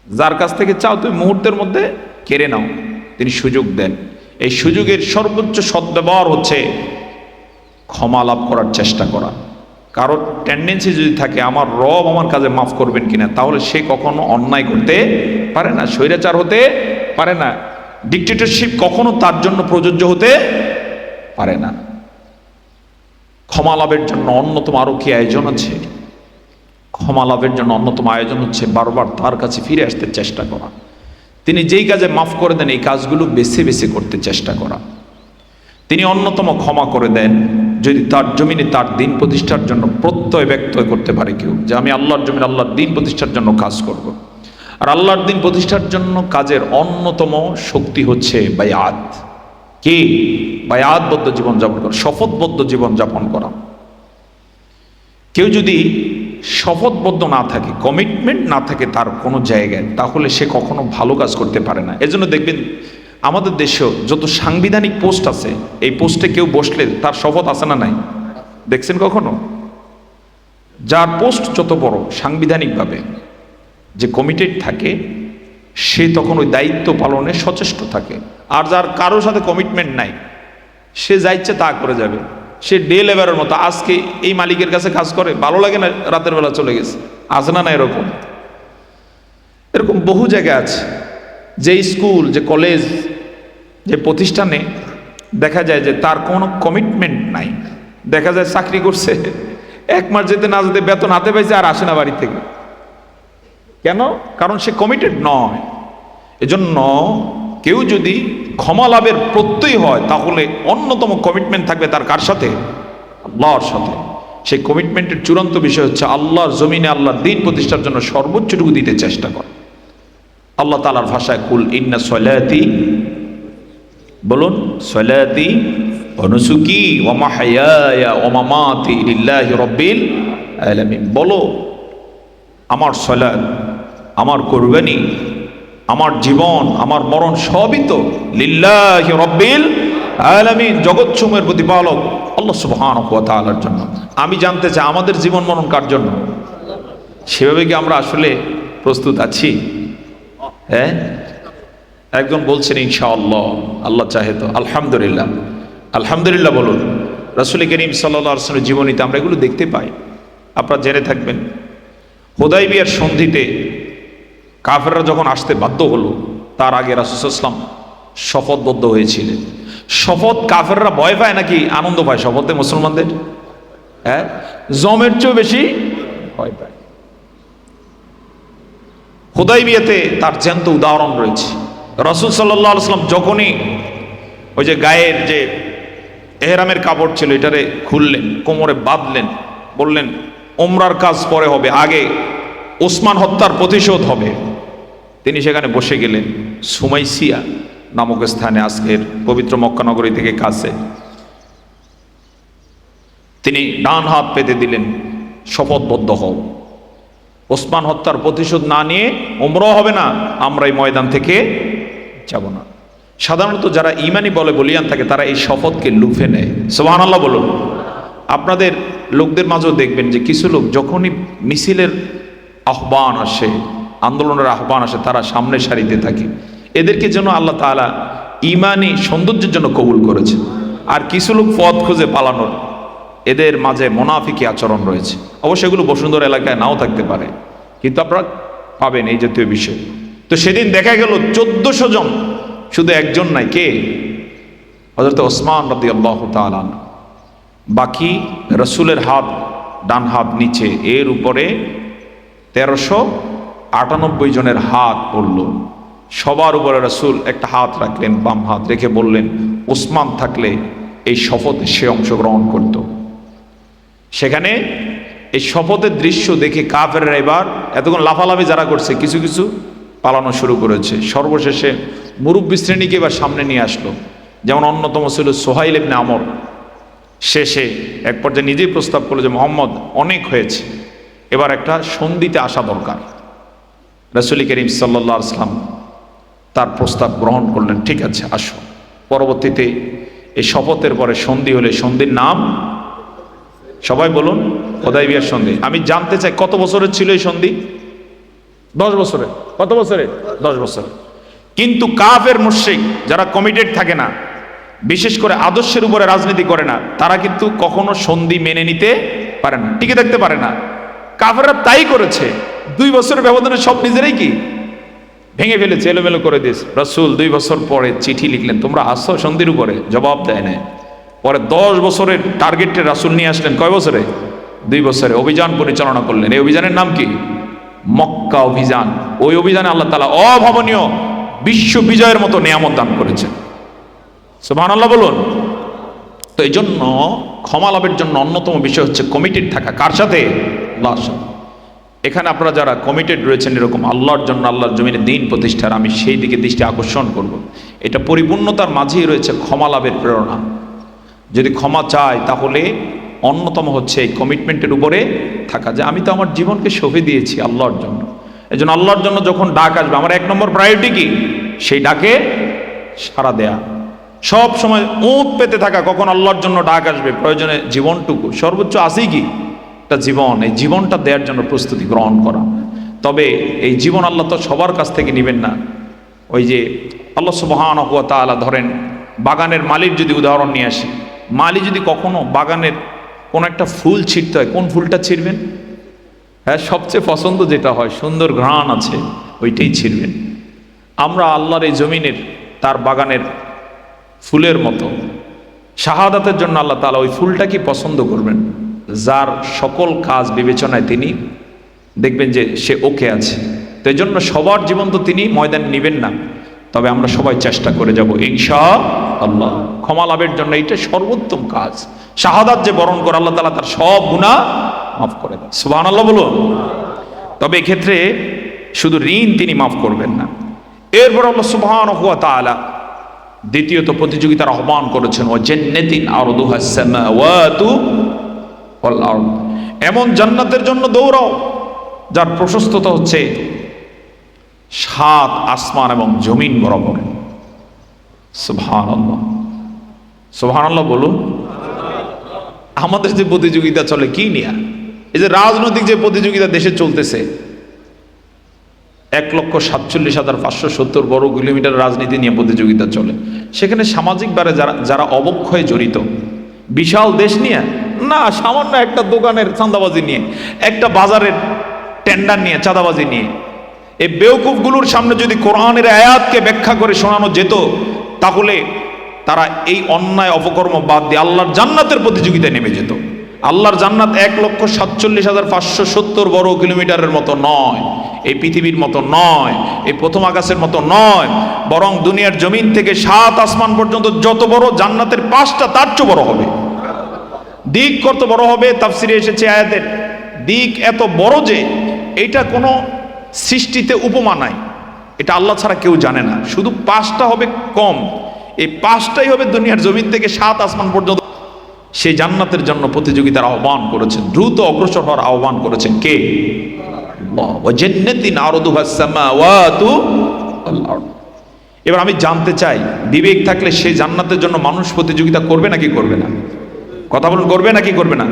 যার কাছ থেকে চাও তুমি মুহূর্তের মধ্যে কেড়ে নাও, তিনি সুযোগ দেন। এই সুযোগের সর্বোচ্চ সদ্ব্যবহার হচ্ছে ক্ষমা লাভ করার চেষ্টা করা। কারোর টেন্ডেন্সি যদি থাকে আমার রব আমার কাজে মাফ করবেন কিনা, তাহলে সে কখনো অন্যায় করতে পারে না, স্বৈরাচার হতে পারে না, ডিক্টেটরশিপ কখনো তার জন্য প্রযোজ্য হতে পারে না। ক্ষমা লাভের জন্য অন্যতম আরো কি আয়োজন আছে? ক্ষমা লাভের জন্য অন্যতম আয়োজন হচ্ছে বারবার তার কাছে ফিরে আসতে চেষ্টা করা। তিনি যেই কাজে মাফ করে দেন এই কাজগুলো বেছে বেছে করতে চেষ্টা করা। তিনি অন্যতম ক্ষমা করে দেন যদি তার জমিনে তার দিন প্রতিষ্ঠার জন্য প্রত্যয় ব্যক্ত করতে পারে কেউ, যে আমি আল্লাহর জমিনে আল্লাহর দিন প্রতিষ্ঠার জন্য কাজ করব। আর আল্লাহর দিন প্রতিষ্ঠার জন্য কাজের অন্যতম শক্তি হচ্ছে বায়াত। কি? বায়াতবদ্ধ জীবনযাপন করা, শপথবদ্ধ জীবনযাপন করা। কেউ যদি শপথবদ্ধ না থাকে, কমিটমেন্ট না থাকে তার কোনো জায়গায়, তাহলে সে কখনো ভালো কাজ করতে পারে না। এজন্য দেখবেন আমাদের দেশেও যত সাংবিধানিক পোস্ট আছে, এই পোস্টে কেউ বসলে তার শপথ আছে না নাই? দেখছেন কখনো? যার পোস্ট যত বড় সাংবিধানিকভাবে যে কমিটেড থাকে, সে তখন ওই দায়িত্ব পালনে সচেষ্ট থাকে। আর যার কারোর সাথে কমিটমেন্ট নাই, সে যা ইচ্ছে তা করে যাবে। সে ডে লেবারের মতো, আজকে এই মালিকের কাছে কাজ করে, ভালো লাগে না, রাতের বেলা চলে গেছে। আছে না না এরকম? এরকম বহু জায়গা আছে। যে স্কুল, যে কলেজ, যে প্রতিষ্ঠানে দেখা যায় যে তার কোনো কমিটমেন্ট নাই। দেখা যায় চাকরি করছে, এক মাস যেতে না যেতে বেতন হাতে পাইছে আর আসে না বাড়ি থেকে। কেন? কারণ সে কমিটেড নয়। এজন্য কেউ যদি ক্ষমা লাভের প্রত্যয় হয়, তাহলে অন্যতম কমিটমেন্ট থাকবে তার কার সাথে? আল্লাহর সাথে। সেই কমিটমেন্টের চূড়ান্ত বিষয় হচ্ছে আল্লাহর জমিনে আল্লাহর দিন প্রতিষ্ঠার জন্য সর্বোচ্চটুকু দিতে চেষ্টা কর। আল্লাহ তাআলার ভাষায় কুল ইন্না সলাতি, বলুন সলাতি ওয়া নুসুকি ওয়া মাহইয়ায়া ওয়া মামাতি লিল্লাহি রাব্বিল আলামিন। বলো আমার সলাত, আমার কুরবানি, আমার জীবন, আমার মরণ সবই তো লিল্লাহি রাব্বিল আলামিন, জগৎসমূহের প্রতিপালক আল্লাহ সুবহানাহু ওয়া তাআলার জন্য। আমি জানতে চাই আমাদের জীবন মরণ কার জন্য? সেভাবে কি আমরা আসলে প্রস্তুত আছি? হ্যাঁ, একজন বলছেন ইনশাআল্লাহ, আল্লাহ চাহে তো। আলহামদুলিল্লাহ, আলহামদুলিল্লাহ বলুন। রাসূল করিম সাল্লাল্লাহু আলাইহি ওয়াসাল্লামের জীবনীতে আমরা এগুলো দেখতে পাই। আপনারা জেনে থাকবেন, হুদায়বিয়ার সন্ধিতে কাফেররা যখন আসতে বাধ্য হলো, তার আগে রাসূল সাল্লাল্লাহু আলাইহি ওয়াসাল্লাম শপথবদ্ধ হয়েছিলেন। শপথ কাফেররা ভয় পায় নাকি আনন্দ পায়? শপথে মুসলমানদের হ্যাঁ জমের চেয়েও বেশি ভয় পায়। হুদায়বিয়াতে তার জ্যান্ত উদাহরণ রয়েছে। রাসূল সাল্লাল্লাহু আলাইহি ওয়াসাল্লাম যখনই ওই যে গায়ের যে এহরামের কাপড় ছিল এটারে খুললেন, কোমরে বাঁধলেন, বললেন ওমরার কাজ পরে হবে, আগে ওসমান হত্যার প্রতিশোধ হবে। তিনি সেখানে বসে গেলেন সুমাইসিয়া নামক স্থানে, আজকের পবিত্র মক্কা নগরী থেকে কাছে। তিনি ডান হাত পেতে দিলেন, শপথবদ্ধ হও, ওসমান হত্যার প্রতিশোধ না নিয়ে ওমরাও হবে না, আমরা এই ময়দান থেকে যাব না। সাধারণত যারা ইমানি বলে বলিয়ান থাকে তারা এই শপথকে লুফে নেয়। সুবহানাল্লাহ বলুন। আপনাদের লোকদের মাঝেও দেখবেন যে কিছু লোক যখনই মিছিলের আহ্বান আসে, আন্দোলনের আহ্বান আসে, তারা সামনের সারিতে থাকে। এদেরকে যেন আল্লাহ তাআলা ইমানি সৌন্দর্যের জন্য কবুল করেছে। আর কিছু লোক পথ খুঁজে পালানোর, এদের মাঝে মোনাফিকি আচরণ রয়েছে। অবশ্যই এগুলো বসুন্ধরা এলাকায় নাও থাকতে পারে, কিন্তু আপনারা পাবেন এই জাতীয় বিষয়। তো সেদিন দেখা গেল 1400 জন, শুধু একজন নাই, কে? হযরত ওসমান রাদিয়াল্লাহু তাআলা। বাকি রাসূলের হাত, ডান হাত নিচে, এর উপরে 1398 জনের হাত পড়ল। সবার উপরে রাসূল একটা হাত রাখলেন, বাম হাত রেখে বললেন, ওসমান থাকলে এই শপথে সে অংশগ্রহণ করত। সেখানে এই শপথের দৃশ্য দেখে কাফেররা এবার এতক্ষণ লাফালাফি যারা করছে, কিছু কিছু পালানো শুরু করেছে। সর্বশেষে মুরব্বী শ্রেণীকে এবার সামনে নিয়ে আসলো। যেমন অন্যতম ছিল সোহাইল ইবনে আমর। শেষে এক পর্যায়ে নিজেই প্রস্তাব করলো যে মুহাম্মদ অনেক হয়েছে, এবার একটা সন্ধিতে আসা দরকার। রাসূল করিম সাল্লাল্লাহু আলাইহি ওয়াসাল্লাম তার প্রস্তাব গ্রহণ করলেন, ঠিক আছে আসো। পরবর্তীতে এই শপথের পরে সন্ধি হলে, সন্ধির নাম সবাই বলুন, হুদায়বিয়ার সন্ধি। আমি জানতে চাই কত বছরের ছিল এই সন্ধি? 10 বছরে। কত বছরে? 10 বছর। কিন্তু কাফের মুশরিক যারা কমিটেড থাকে না, বিশেষ করে আদর্শের উপরে রাজনীতি করে না, তারা কিন্তু কখনো সন্ধি মেনে নিতে পারে না, টিকে থাকতে পারে না। কাফেররা তাই করেছে, 2 বছরের ব্যবধানে সব নিজেরাই কি ভেঙে ফেলেছে, এলোমেলো করে দিয়েছে। রাসূল 2 বছর পরে চিঠি লিখলেন, তোমরা আসছো সন্ধির উপরে? জবাব দেয় না। পরে 10 বছরের টার্গেটে রাসূল নিয়ে আসলেন। কয় বছরে? 2 বছরে অভিযান পরিচালনা করলেন। এই অভিযানের নাম কি? মক্কা অভিযান। ওই অভিযানে আল্লাহ তাআলা অভাবনীয় বিশ্ব বিজয়ের মতো নিয়ামত দান করেছেন। সুবহানাল্লাহ বলুন। তো এই জন্য ক্ষমা লাভের জন্য অন্যতম বিষয় হচ্ছে কমিটেড থাকা। কার সাথে? আল্লাহর সাথে। এখানে আপনারা যারা কমিটেড রয়েছেন এরকম আল্লাহর জন্য, আল্লাহর জমিনে দিন প্রতিষ্ঠার, আমি সেই দিকে দৃষ্টি আকর্ষণ করব। এটা পরিপূর্ণতার মাঝেই রয়েছে ক্ষমা লাভের প্রেরণা। যদি ক্ষমা চাই তাহলে অন্যতম হচ্ছে এই কমিটমেন্টের উপরে থাকা, যে আমি তো আমার জীবনকে সঁপে দিয়েছি আল্লাহর জন্য। এই জন্য আল্লাহর জন্য যখন ডাক আসবে, আমার 1 নম্বর প্রায়োরিটি কি? সেই ডাকে সাড়া দেয়া। সব সময় উঁত পেতে থাকা, কখন আল্লাহর জন্য ডাক আসবে, প্রয়োজনে জীবনটুকু, সর্বোচ্চ আসেই কি একটা জীবন, এই জীবনটা দেওয়ার জন্য প্রস্তুতি গ্রহণ করা। তবে এই জীবন আল্লাহ তো সবার কাছ থেকে নেবেন না। ওই যে আল্লাহ সুবহানাহু ওয়া তাআলা, ধরেন বাগানের মালির যদি উদাহরণ নিয়ে আসি, মালি যদি কখনো বাগানের কোন একটা ফুল ছিঁড়তে হয়, কোন ফুলটা ছিঁড়বেন? হ্যাঁ, সবচেয়ে পছন্দ যেটা হয়, সুন্দর ঘ্রাণ আছে, ওইটাই ছিঁড়বেন। আমরা আল্লাহর এই জমিনের, তার বাগানের ফুলের মতো শাহাদাতের জন্য আল্লাহ তাআলা ওই ফুলটাকে পছন্দ করবেন, যার সকল কাজ বিবেচনায় তিনি দেখবেন যে সে ওকে আছে। তো এই জন্য সবার জীবন তো তিনি ময়দানে নেবেন না, তবে আমরা সবাই চেষ্টা করে যাব ইনশাআল্লাহ ক্ষমা লাভের জন্য। এইটা সর্বোত্তম কাজ। শাহাদাত যে বরণ করে, আল্লাহ তাআলা তার সব গুনাহ মাফ করে দেন। সুবহানাল্লাহ বলুন। তবে এক্ষেত্রে শুধু ঋণ তিনি মাফ করবেন না, এরপর আল্লাহ সুবহানাহু ওয়া তাআলা দ্বিতীয়ত প্রতিযোগিতার আহ্বান করেছেন, ওয়া জান্নাতিন আরদুহাস সামাওয়াতু ওয়াল আরদ। এমন জান্নাতের জন্য দৌড়াও যার প্রশস্ততা হচ্ছে 7 আসমান এবং জমিন বরাবর। সুবহানাল্লাহ, সুবহানাল্লাহ বলুন। আমাদের যে প্রতিযোগিতা চলে কি নিয়ে, এই যে রাজনৈতিক যে প্রতিযোগিতা দেশে চলতেছে, 1,47,570 বর্গ কিলোমিটার রাজনীতি নিয়ে প্রতিযোগিতা চলে। সেখানে সামাজিকভাবে যারা অবক্ষয়ে জড়িত, বিশাল দেশ নিয়ে না, সামান্য একটা দোকানের চাঁদাবাজি নিয়ে, একটা বাজারের টেন্ডার নিয়ে, চাঁদাবাজি নিয়ে, এই বেওকুফগুলোর সামনে যদি কোরআনের আয়াতকে ব্যাখ্যা করে শোনানো যেত, তাহলে তারা এই অন্যায় অপকর্ম বাদ দিয়ে আল্লাহর জান্নাতের প্রতিযোগিতায় নেমে যেত। আল্লাহর জান্নাত 1,47,570 বর্গ কিলোমিটারের মতো নয়, এই পৃথিবীর মতো নয়, এই প্রথম আকাশের মতো নয়, বরং দুনিয়ার জমিন থেকে 7 আসমান পর্যন্ত যত বড়, জান্নাতের 5টা তার চেয়ে বড় হবে। দিক কত বড় হবে? তাফসিরে এসেছে আয়াতের দিক এত বড় যে এটা কোনো সৃষ্টিতে উপমা নাই, এটা আল্লাহ ছাড়া কেউ জানে না। শুধু 5টা হবে কম, এই 5টাই হবে দুনিয়ার জমিন থেকে 7 আসমান পর্যন্ত। সেই জান্নাতের জন্য প্রতিযোগিতার আহ্বান করেছেন, দ্রুত অগ্রসর হওয়ার আহ্বান করেছেন কে? ওয়া জান্নাতিন আরদুহাস সামাওয়াতু ওয়াল আরদ। এবার আমি জানতে চাই, বিবেক থাকলে সেই জান্নাতের জন্য মানুষ প্রতিযোগিতা করবে নাকি করবে না? কথা বলুন, করবে নাকি করবে না?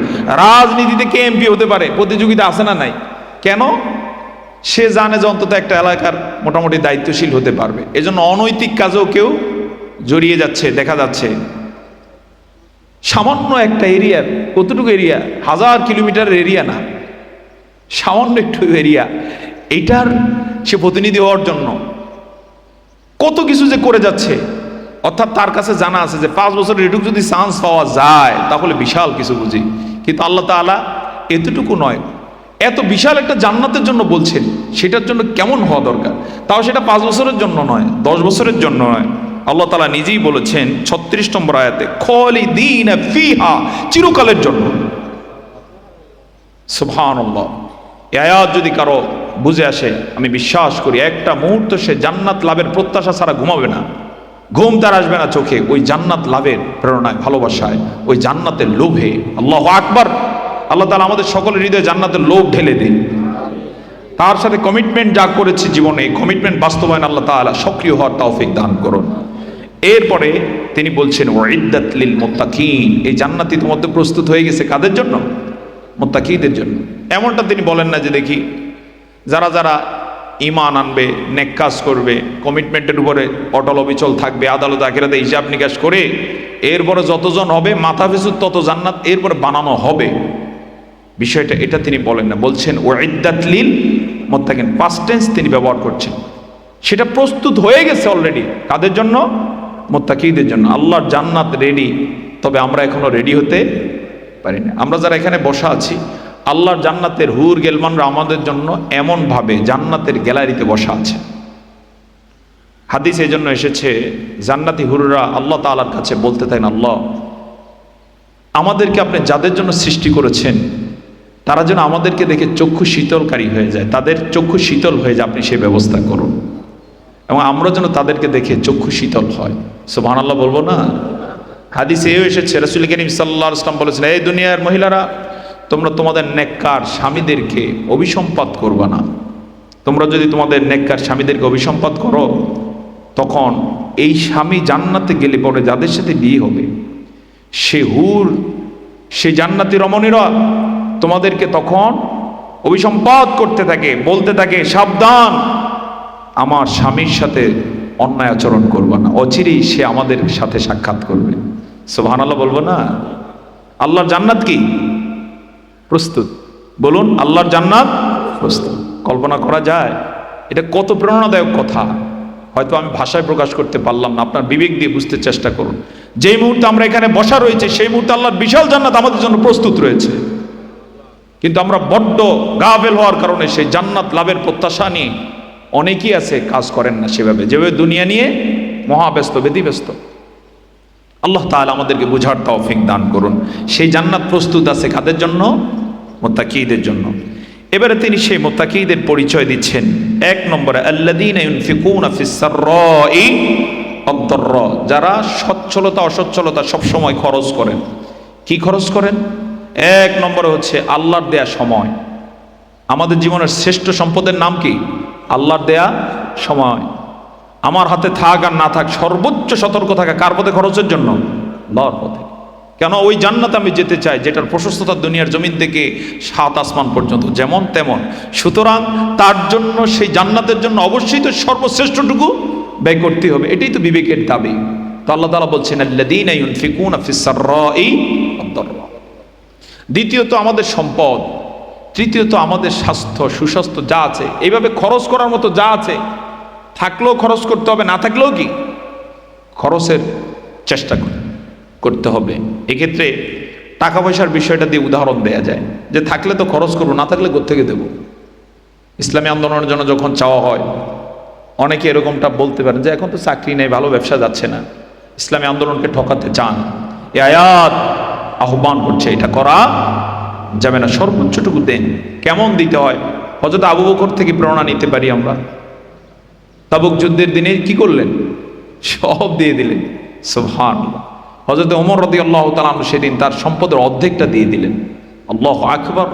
রাজনীতিতে কে এমপি হতে পারে, প্রতিযোগিতা আছে না নাই? কেন? সে জানে যে অন্তত একটা এলাকার মোটামুটি দায়িত্বশীল হতে পারবে। এজন্য অনৈতিক কাজেও কেউ জড়িয়ে যাচ্ছে, দেখা যাচ্ছে। সামান্য একটা এরিয়া, কতটুকু এরিয়া, 1000 কিলোমিটারের এরিয়া না, সামান্য একটু এরিয়া, এইটার সে প্রতিনিধি হওয়ার জন্য কত কিছু যে করে যাচ্ছে। অর্থাৎ তার কাছে জানা আছে যে 5 বছরের এটুকু যদি চান্স পাওয়া যায় তাহলে বিশাল কিছু বুঝি। কিন্তু আল্লাহ তাআলা এতটুকু নয়, এত বিশাল একটা জান্নাতের জন্য বলছেন, সেটার জন্য কেমন হওয়া দরকার, তাও সেটা 5 বছরের জন্য নয়, 10 বছরের জন্য নয়। আল্লাহ তাআলা নিজেই বলেছেন 36 নম্বর আয়াতে, খালিদিনা ফিহা, চিরকালের জন্য। সুবহানাল্লাহ। এই আয়াত যদি কারো বুঝে আসে, আমি বিশ্বাস করি একটা মুহূর্ত সে জান্নাত লাভের প্রত্যাশা ছাড়া ঘুমাবে না, ঘুম তার আসবে না চোখে, ওই জান্নাত লাভের প্রেরণায়, ভালোবাসায়, ওই জান্নাতের লোভে। আল্লাহু আকবার। আল্লাহ তাআলা আমাদের সকলের হৃদয়ে জান্নাতের লোভ ঢেলে দিন। তার সাথে কমিটমেন্ট যা করেছে জীবনে, কমিটমেন্ট বাস্তবায়ন আল্লাহ তাআলা সক্রিয় হওয়ার তৌফিক দান করুন। এরপরে তিনি বলছেন উইদ্দাত লিল মুত্তাকিন, এই জান্নাত ইতিমধ্যে প্রস্তুত হয়ে গেছে কাদের জন্য? মুত্তাকিদের জন্য। এমনটা তিনি বলেন না যে দেখি যারা যারা ঈমান আনবে, নেক কাজ করবে, কমিটমেন্টের উপরে অটল অবিচল থাকবে, আদালত আখিরাতে হিসাব নিকাশ করে এরপরে যতজন হবে মাথা পিছু তত জান্নাত এরপরে বানানো হবে, বিষয়টা এটা তিনি বলেন না। বলছেন উইদ্দাত লিল মুত্তাকিন, পাস্ট টেন্স তিনি ব্যবহার করছেন। সেটা প্রস্তুত হয়ে গেছে অলরেডি কাদের জন্য? মুত্তাকিদের জন্য। আল্লাহর জান্নাত রেডি, তবে আমরা এখনো রেডি হতে পারি না। আমরা যারা এখানে বসা আছি, আল্লাহর জান্নাতের হুর গেলমানরা আমাদের জন্য এমনভাবে জান্নাতের গ্যালারিতে বসা আছে। হাদিস এই জন্য এসেছে, জান্নাতি হুররা আল্লাহ তাআলার কাছে বলতে থাকেন, আল্লাহ আমাদেরকে আপনি যাদের জন্য সৃষ্টি করেছেন তারা যেন আমাদেরকে দেখে চক্ষু শীতলকারী হয়ে যায়, তাদের চক্ষু শীতল হয়ে যায়, আপনি সেই ব্যবস্থা করুন, এবং আমরা যেন তাদেরকে দেখে চক্ষু শীতল হয়। সুবহানাল্লাহ বলবো না? হাদিসে এও এসেছে, রাসূল করিম সাল্লাল্লাহু আলাইহি ওয়াসাল্লাম বলেছেন, এই দুনিয়ার মহিলারা তোমরা তোমাদের নেককার স্বামীদেরকে অভিসম্পাত করবা না। তোমরা যদি তোমাদের নেককার স্বামীদেরকে অভিসম্পাত করো, তখন এই স্বামী জান্নাতে গেলে পরে যাদের সাথে বিয়ে হবে সে হুর, সে জান্নাতি রমণীরা তোমাদেরকে তখন অভিসম্পাত করতে থাকে, বলতে থাকে সাবধান, আমার স্বামীর সাথে অন্যায় আচরণ করবা না, অচিরেই সে আমাদের সাথে সাক্ষাৎ করবে। সুবহানাল্লাহ বলবো না? আল্লাহর জান্নাত কি প্রস্তুত? বলুন, আল্লাহর জান্নাত প্রস্তুত। কল্পনা করা যায়? এটা কত প্রেরণাদায়ক কথা, হয়তো আমি ভাষায় প্রকাশ করতে পারলাম না, আপনার বিবেক দিয়ে বুঝতে চেষ্টা করুন। যেই মুহূর্তে আমরা এখানে বসা রয়েছে সেই মুহূর্তে আল্লাহর বিশাল জান্নাত আমাদের জন্য প্রস্তুত রয়েছে, কিন্তু আমরা বড্ড গাফেল হওয়ার কারণে সেই জান্নাত লাভের প্রত্যাশা নিয়ে অনেকেই আছে কাজ করেন না সেভাবে, যেভাবে দুনিয়া নিয়ে মহাব্যস্ত, ব্যতিব্যস্ত। আল্লাহ তাআলা আমাদেরকে বুঝার তৌফিক দান করুন। সেই জান্নাত প্রস্তুত আছে কাদের জন্য? মুত্তাকিদের জন্য। এবারে তিনি সেই মুত্তাকিদের পরিচয় দিচ্ছেন। 1 নম্বরে আল্লাযীনা ইউনফিকুনা ফিস সাররাই ওয়াদ-দাররা, যারা সচ্ছলতা অসচ্ছলতা সব সময় খরচ করেন। কি খরচ করেন? 1 নম্বরে হচ্ছে আল্লাহর দেয়া সময়। আমাদের জীবনের শ্রেষ্ঠ সম্পদের নাম কি? আল্লাহর দেয়া সময়। আমার হাতে থাক আর না থাক, সর্বোচ্চ সতর্ক থাকা কার পথে খরচের জন্য? আল্লাহর পথে। কেন? ওই জান্নাতে আমি যেতে চাই যেটার প্রশস্ততা দুনিয়ার জমিন থেকে 7 আসমান পর্যন্ত, যেমন তেমন। সুতরাং তার জন্য, সেই জান্নাতের জন্য অবশ্যই তো সর্বশ্রেষ্ঠটুকু ব্যয় করতে হবে, এটাই তো বিবেকের দাবি। তো আল্লাহ তাআলা বলছেন আল্লাযীনা ইউনফিকুনা ফিস সাররাই ওয়াদ-দাররা। দ্বিতীয়ত আমাদের সম্পদ, তৃতীয়ত আমাদের স্বাস্থ্য, সুস্বাস্থ্য যা আছে, এইভাবে খরচ করার মতো যা আছে, থাকলেও খরচ করতে হবে, না থাকলেও কি খরচের চেষ্টা করতে হবে। এক্ষেত্রে টাকা পয়সার বিষয়টা দিয়ে উদাহরণ দেয়া যায় যে থাকলে তো খরচ করবো, না থাকলে কোত্থেকে দেবো। ইসলামী আন্দোলনের জন্য যখন চাওয়া হয়, অনেকে এরকমটা বলতে পারেন যে এখন তো চাকরি নেই, ভালো ব্যবসা যাচ্ছে না, ইসলামী আন্দোলনকে ঠকাতে চান। এই আয়াত আহ্বান করছে এটা করা যাবে না, সর্বোচ্চটুকু দেন। কেমন দিতে হয়? হযরত আবু বকর থেকে প্রেরণা নিতে পারি আমরা। তাবুক যুদ্ধের দিনে কি করলেন? সব দিয়ে দিলেন। সুবহানাল্লাহ। হযরত ওমর রাদিয়াল্লাহু তাআলা আনহু সেদিন তার সম্পদের অর্ধেকটা দিয়ে দিলেন। আল্লাহু আকবার।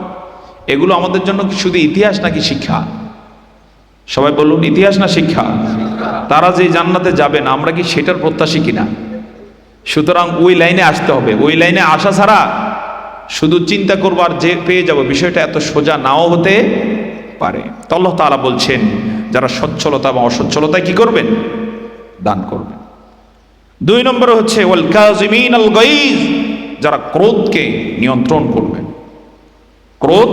এগুলো আমাদের জন্য শুধু ইতিহাস নাকি শিক্ষা? সবাই বলুন, ইতিহাস না শিক্ষা? তারা যে জান্নাতে যাবেন আমরা কি সেটার প্রত্যাশী কিনা? সুতরাং ওই লাইনে আসতে হবে। ওই লাইনে আসা ছাড়া শুধু চিন্তা করবার যে পেয়ে যাব, বিষয়টা এত সোজা নাও হতে পারে। তো আল্লাহ তাআলা বলছেন যারা সচ্ছলতা এবং অসচ্ছলতায় কি করবেন? দান করবেন। 2 নম্বরে হচ্ছে ওয়াল কাযিমিনাল গায়জ, যারা ক্রোধকে নিয়ন্ত্রণ করবেন, ক্রোধ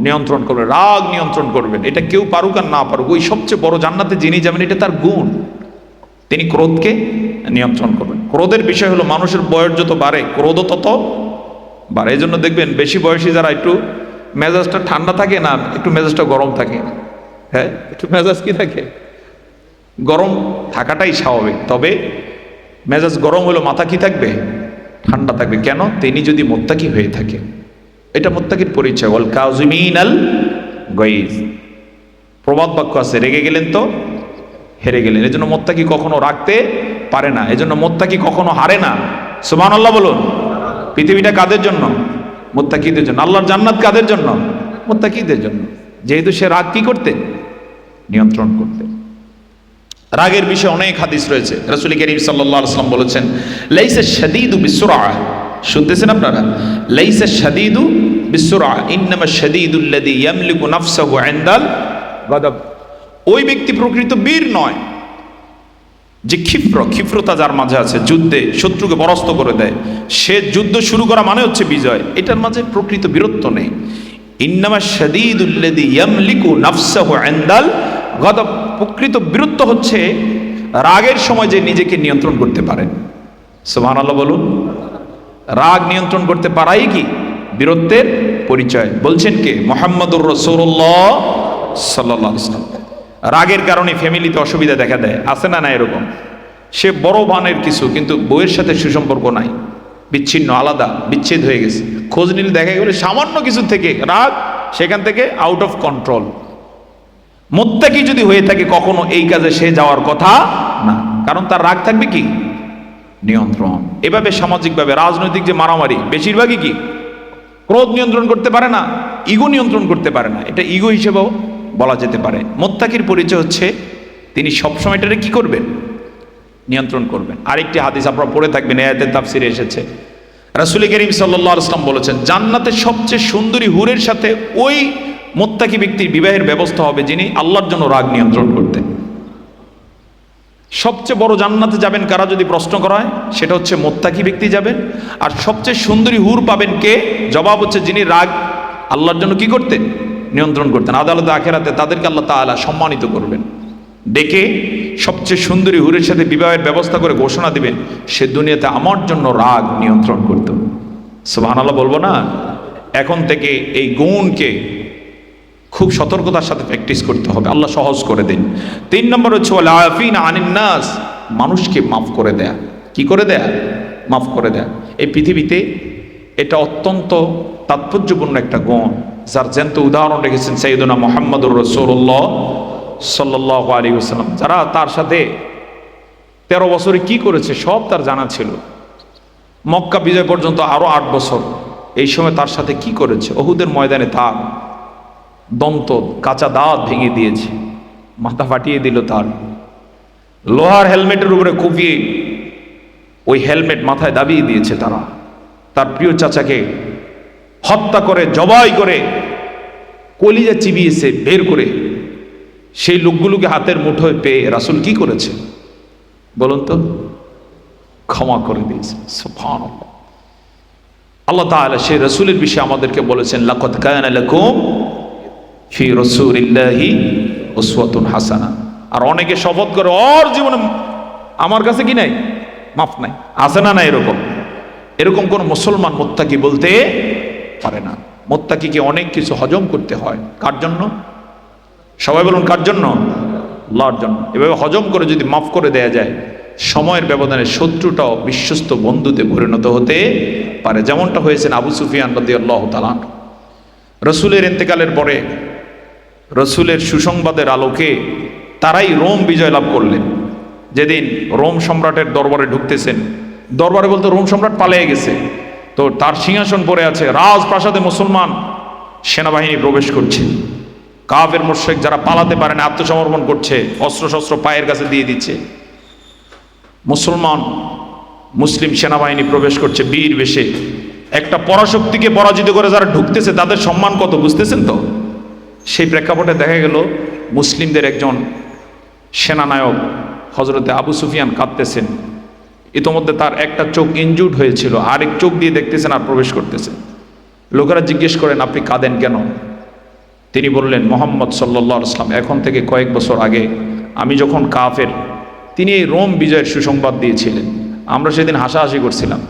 নিয়ন্ত্রণ করবেন, রাগ নিয়ন্ত্রণ করবেন। এটা কেউ পারুক আর না পারুক, ওই সবচেয়ে বড় জান্নাতে যিনি যাবেন এটা তার গুণ, তিনি ক্রোধকে নিয়ন্ত্রণ করবেন। ক্রোধের বিষয় হলো মানুষের বয়স যত বাড়ে ক্রোধ তত বাড়ে। এই জন্য দেখবেন বেশি বয়সী যারা একটু মেজাজটা ঠান্ডা থাকে না, একটু মেজাজটা গরম থাকে। হ্যাঁ, একটু মেজাজ কি থাকে, গরম থাকাটাই স্বাভাবিক। তবে মেজাজ গরম হলো মাথা কি থাকবে, ঠান্ডা থাকবে। কেন? তিনি যদি মুত্তাকি হয়ে থাকে, এটা মুত্তাকির পরিচয়। ওয়াল কাযিমিনাল গায়জ, প্রবাদ বাক্য আছে, রেগে গেলেন তো হেরে গেলেন। এজন্য মুত্তাকি কখনো রাখতে পারে না, এজন্য মুত্তাকি কখনো হারে না। সুবহানাল্লাহ বলুন। পৃথিবীটা কাদের জন্য? মুত্তাকিদের জন্য। আল্লাহর জান্নাত কাদের জন্য? মুত্তাকিদের জন্য। যেহেতু সে রাগ কি করতে, নিয়ন্ত্রণ করতে। রাগের বিষয়ে অনেক হাদিস রয়েছে। রাসূল করিম সাল্লাল্লাহু আলাইহি ওয়াসাল্লাম বলেছেন, লাইসা শাদীদু বিসুরআ, শুনতেছেন আপনারা? লাইসা শাদীদু বিসুরআ ইন্নামা শাদীদুল্লাযী ইয়ামলিকু নাফসাহু ইনদাল গাদাব। ওই ব্যক্তি প্রকৃত বীর নয় যে ক্ষিপ্রতা যার মাঝে আছে, যুদ্ধে শত্রুকে পরাস্ত করে দেয়। সে যুদ্ধ শুরু করা মানে হচ্ছে বিজয়, এটার মাঝে প্রকৃত বীরত্ব নেই। ইন্নামা শাদীদুল্লাযী ইয়ামলিকু নাফসাহু ইনদাল গাদাব, প্রকৃত বীরত্ব হচ্ছে রাগের সময় যে নিজেকে নিয়ন্ত্রণ করতে পারে। সুবহানাল্লাহ বলুন। রাগ নিয়ন্ত্রণ করতে পারাই কি বীরত্বের পরিচয়। বলছেন কে? মুহাম্মদুর রাসূলুল্লাহ সাল্লাল্লাহু আলাইহি ওয়াসাল্লাম। রাগের কারণে ফ্যামিলিতে অসুবিধা দেখা দেয়, আছে না? না এরকম। সে বড় ভানের কিছু, কিন্তু বউয়ের সাথে সুসম্পর্ক নাই, বিচ্ছিন্ন, আলাদা, বিচ্ছেদ হয়ে গেছে। খোঁজ নিলে দেখা গেলে সামান্য কিছু থেকে রাগ সেখান থেকে আউট অফ কন্ট্রোল। মুত্তাকি যদি হয়ে থাকে কখনো এই কাজে সে যাওয়ার কথা না, কারণ তার রাগ থাকবে কি নিয়ন্ত্রণ। এভাবে সামাজিকভাবে রাজনৈতিক যে মারামারি, বেশিরভাগই কি ক্রোধ নিয়ন্ত্রণ করতে পারে না, ইগো নিয়ন্ত্রণ করতে পারে না। এটা ইগো হিসেবেও বলা যেতে পারে। মুত্তাকির পরিচয় হচ্ছে তিনি সবসময় এটাকে কি করবেন, নিয়ন্ত্রণ করবেন। আরেকটি হাদিস আপনারা পড়ে থাকবেন, আয়াতের তাফসিরে এসেছে। রাসূল করিম সাল্লাল্লাহু আলাইহি ওয়াসাল্লাম বলেছেন, জান্নাতের সবচেয়ে সুন্দরী হুরের সাথে ওই মুত্তাকি ব্যক্তির বিবাহের ব্যবস্থা হবে যিনি আল্লাহর জন্য রাগ নিয়ন্ত্রণ করতেন। সবচেয়ে বড় জান্নাতে যাবেন কারা যদি প্রশ্ন করা হয়, সেটা হচ্ছে মুত্তাকি ব্যক্তি যাবেন। আর সবচেয়ে সুন্দরী হুর পাবেন কে? জবাব হচ্ছে যিনি রাগ আল্লাহর জন্য কি করতেন, নিয়ন্ত্রণ করতেন। আদালতে আখেরাতে তাদেরকে আল্লাহ তাআলা সম্মানিত করবেন, ডেকে সবচেয়ে সুন্দরী হুরের সাথে বিবাহের ব্যবস্থা করে ঘোষণা দিবেন, সে দুনিয়াতে আমার জন্য রাগ নিয়ন্ত্রণ করত। সুবহানাল্লাহ বলবো না? এখন থেকে এই গুণকে খুব সতর্কতার সাথে প্র্যাকটিস করতে হবে, আল্লাহ সহজ করে দিন। 3 নম্বর হচ্ছে ওয়াল আফিনা আনিন নাস, মানুষকে মাফ করে দেয়া। কি করে দেয়া? মাফ করে দেয়া। এই পৃথিবীতে এটা অত্যন্ত তাৎপর্যপূর্ণ একটা গুণ, যার জ্যান্ত উদাহরণ রেখেছেন সাইয়্যিদুনা মুহাম্মদুর রাসূলুল্লাহ সাল্লাল্লাহু আলাইহি ওয়াসাল্লাম। যারা তার সাথে 13 বছরে কি করেছে সব তার জানা ছিল। মক্কা বিজয় পর্যন্ত আরো 8 বছর, এই সময় তার সাথে কি করেছে। উহুদের ময়দানে তার দন্ত কাঁচা দাঁত ভেঙে দিয়েছে, মাথা ফাটিয়ে দিল তার। লোহার হেলমেটের উপরে কুপিয়ে ওই হেলমেট মাথায় দাবিয়ে দিয়েছে তারা। তার প্রিয় চাচাকে হত্যা করে, জবাই করে, কলিজা চিবিয়েছে বের করে। সেই লোকগুলোকে হাতের মুঠোয় পেয়ে রাসূল কি করেছে বলুন তো? ক্ষমা করে দিয়েছে। সুবহানাল্লাহ। আল্লাহ তাআলা সেই রাসূলের বিষয়ে আমাদেরকে বলেছেন, লাকাদ কানা লাকুম ফি রাসূলিল্লাহি উসওয়াতুন হাসানা। আর অনেকে শপথ করে ওর জীবনে আমার কাছে কি নাই, মাফ নাই, আছে না? না এরকম কোন মুসলমান মুত্তাকি বলতে পারে না। মুত্তাকিকে অনেক কিছু হজম করতে হয়। কার জন্য? সবাই বলুন কার জন্য? আল্লাহর জন্য। এভাবে হজম করে যদি মাফ করে দেয়া যায়, সময়ের ব্যবধানে শত্রুটাও বিশ্বস্ত বন্ধুতে পরিণত হতে পারে, যেমনটা হয়েছেন আবু সুফিয়ান রাদিয়াল্লাহু তাআলা। রাসূলের ইন্তেকালের পরে রাসূলের সুসংবাদের আলোকে তারাই রোম বিজয় লাভ করলেন। যেদিন রোম সম্রাটের দরবারে ঢুকতেছেন, দরবারে বলতে রোম সম্রাট পালিয়ে গেছে, তো তার সিংহাসন পড়ে আছে, রাজপ্রাসাদে মুসলমান সেনাবাহিনী প্রবেশ করছে। কাফের মুশরিক যারা পালাতে পারে না আত্মসমর্পণ করছে, অস্ত্রশস্ত্র পায়ের কাছে দিয়ে দিচ্ছে। মুসলিম সেনাবাহিনী প্রবেশ করছে বীর বেশে। একটা পরাশক্তিকে পরাজিত করে যারা ঢুকতেছে তাদের সম্মান কত বুঝতেছেন তো? সেই প্রেক্ষাপটে দেখা গেল মুসলিমদের একজন সেনানায়ক হযরতে আবু সুফিয়ান কাঁদতেছেন। ইতোমধ্যে তার একটা চোখ ইনজুর্ড হয়েছিল, আরেক চোখ দিয়ে দেখতেছেন আর প্রবেশ করতেছে। লোকেরা জিজ্ঞেস করেন, আপনি কাঁদেন কেন? তিনি বললেন, মুহাম্মদ সাল্লাল্লাহু আলাইহি ওয়াসাল্লাম এখন থেকে কয়েক বছর আগে আমি যখন কাফের, তিনি এই রোম বিজয়ের সুসংবাদ দিয়েছিলেন। আমরা সেদিন হাসাহাসি করছিলাম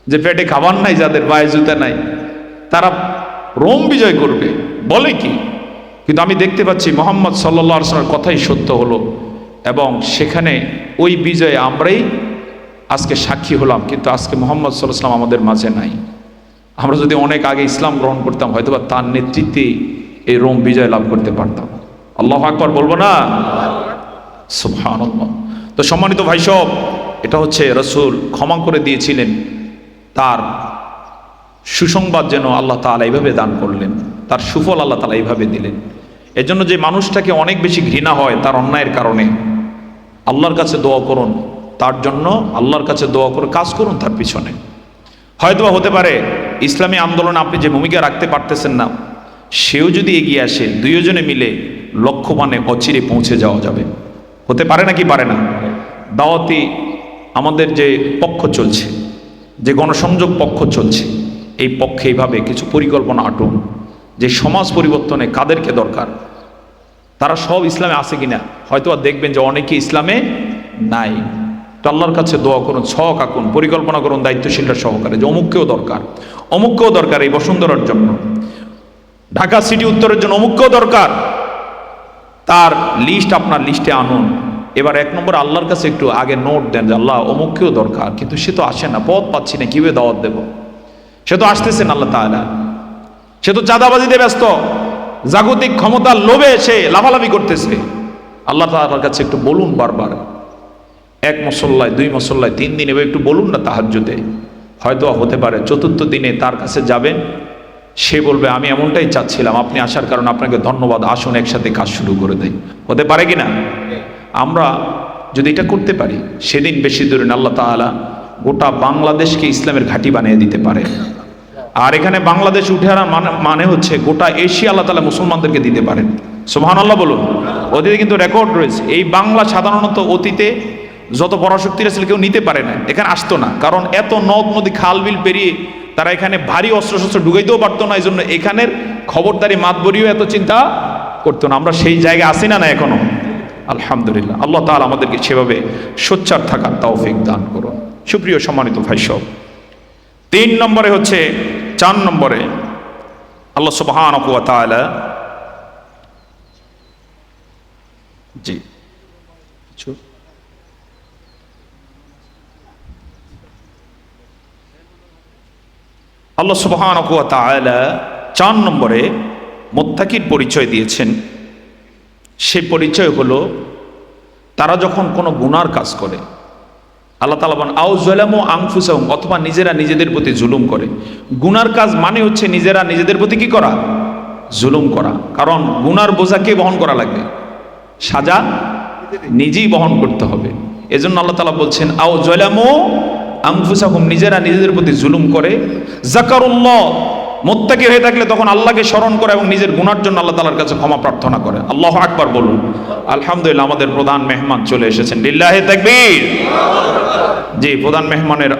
যে পেটে খাবার নাই, যাদের পায়ে জুতা নাই, তারা রোম বিজয় করবে বলে কি? কিন্তু আমি দেখতে পাচ্ছি মুহাম্মদ সাল্লাল্লাহু আলাইহি ওয়াসাল্লামের কথাই সত্য হলো, এবং সেখানে ওই বিজয়ে আমরাই আজকে সাক্ষী হলাম। কিন্তু আজকে মুহাম্মদ সাল্লাল্লাহু আলাইহি ওয়াসাল্লাম আমাদের মাঝে নাই। আমরা যদি অনেক আগে ইসলাম গ্রহণ করতাম, হয়তোবা তার নেতৃত্বে এই রোম বিজয় লাভ করতে পারতাম। আল্লাহু আকবার বলবো না? সুবহানাল্লাহ। তো সম্মানিত ভাই সব, এটা হচ্ছে রাসূল ক্ষমা করে দিয়েছিলেন, তার সুসংবাদ যেন আল্লাহ তাআলা এইভাবে দান করলেন, তার সুফল আল্লাহ তাআলা এইভাবে দিলেন। এজন্য যে মানুষটাকে অনেক বেশি ঘৃণা হয় তার অন্যায়ের কারণে, আল্লাহর কাছে দোয়া করুন তার জন্য, আল্লাহর কাছে দোয়া করে কাজ করুন তার পিছনে। হয়তোবা হতে পারে ইসলামী আন্দোলনে আপনি যে ভূমিকা রাখতে পারতেছেন না, সেও যদি এগিয়ে আসে, দুইজনে মিলে লক্ষ্যমানে অচিরে পৌঁছে যাওয়া যাবে। হতে পারে নাকি পারে না? দাওয়াতি আমাদের যে পক্ষ চলছে, যে গণসংযোগ পক্ষ চলছে, এই পক্ষে এইভাবে কিছু পরিকল্পনা আটুন যে সমাজ পরিবর্তনে কাদেরকে দরকার, তারা সব ইসলামে আছে কিনা। হয়তো আর দেখবেন যে অনেকে ইসলামে নাই। তো আল্লাহর কাছে দোয়া করুন, ছক আঁকুন, পরিকল্পনা করুন দায়িত্বশীলরা সহকারে যে অমুককেও দরকার, অমুককেও দরকার এই বসুন্ধরার জন্য, ঢাকা সিটি উত্তরের জন্য অমুককেও দরকার। তার লিস্ট আপনার লিস্টে আনুন। এবার এক নম্বর আল্লাহর কাছে একটু আগে নোট দেন যে আল্লাহ অমুককেও দরকার, কিন্তু সে তো আসে না, পথ পাচ্ছি না, কিভাবে দাওয়াত দেব? সে তো আসতেছেন আল্লাহ তাআলা, সে তো চাঁদাবাজিতে ব্যস্ত, জাগতিক ক্ষমতার লোভে সে লাফালাফি করতেছে। আল্লাহ তাআলার কাছে একটু বলুন বারবার, এক মসল্লায়, দুই মসল্লায়, 3 দিন এবার একটু বলুন না তাহাজ্জুদে। হয়তো হতে পারে চতুর্থ দিনে তার কাছে যাবেন, সে বলবে আমি এমনটাই চাচ্ছিলাম, আপনি আসার কারণে আপনাকে ধন্যবাদ, আসুন একসাথে কাজ শুরু করে দেয়। হতে পারে কি না? আমরা যদি এটা করতে পারি, সেদিন বেশি দূরে না, আল্লাহ তাআলা গোটা বাংলাদেশকে ইসলামের ঘাঁটি বানিয়ে দিতে পারে। আর এখানে বাংলাদেশ উঠে আনার মানে হচ্ছে গোটা এশিয়া আল্লাহ তাআলা মুসলমানদেরকে দিতে পারেন। সুবহানাল্লাহ বলুন। অতীতে কিন্তু রেকর্ড রয়েছে, এই বাংলা সাধারণত অতীতে যত পরাশক্তিরা ছিল কেউ নিতে পারে না, এখানে আসতো না, কারণ এত নদ নদী খাল বিল পেরিয়ে তারা এখানে ভারী অস্ত্রশস্ত্র ঢুকাইতেও পারতো না। এই জন্য এখানের খবরদারি মাতবরিও এত চিন্তা করতো না। আমরা সেই জায়গায় আসি না না এখনো? আলহামদুলিল্লাহ। আল্লাহ তাআলা আমাদেরকে সেভাবে সোচ্চার থাকার তৌফিক দান করুন। সুপ্রিয় সম্মানিত ভাই সব, 3 নম্বরে হচ্ছে, 4 নম্বরে আল্লাহ সুবহানাহু ওয়া তাআলা, জি আল্লাহ সুবহানাহু ওয়া তাআলা 4 নম্বরে মুত্তাকির পরিচয় দিয়েছেন। সে পরিচয় হলো তারা যখন কোনো গুনার কাজ করে, আল্লাহ তাআলা বলেন আও যালামু আনফুসাহুম, অথবা নিজেরা নিজেদের প্রতি জুলুম করে। গুনার কাজ মানে হচ্ছে নিজেরা নিজেদের প্রতি কি করা? জুলুম করা। কারণ গুনার বোঝা কে বহন করা লাগবে? সাজা নিজেই বহন করতে হবে। এজন্য আল্লাহ তাআলা বলছেন আও যালামু আনফুসাহুম, নিজেরা নিজেদের প্রতি জুলুম করে। যাকারুল্লাহ, মুত্তাকি হয়ে থাকলে তখন আল্লাহকে স্মরণ করে এবং নিজের গুনার জন্য আল্লাহ তাআলার কাছে ক্ষমা প্রার্থনা করে। আল্লাহু আকবার বলুন। আলহামদুলিল্লাহ, আমাদের প্রধান মেহমান চলে এসেছেন। লিল্লাহি তাকবীর। জি, প্রধান মেহমানের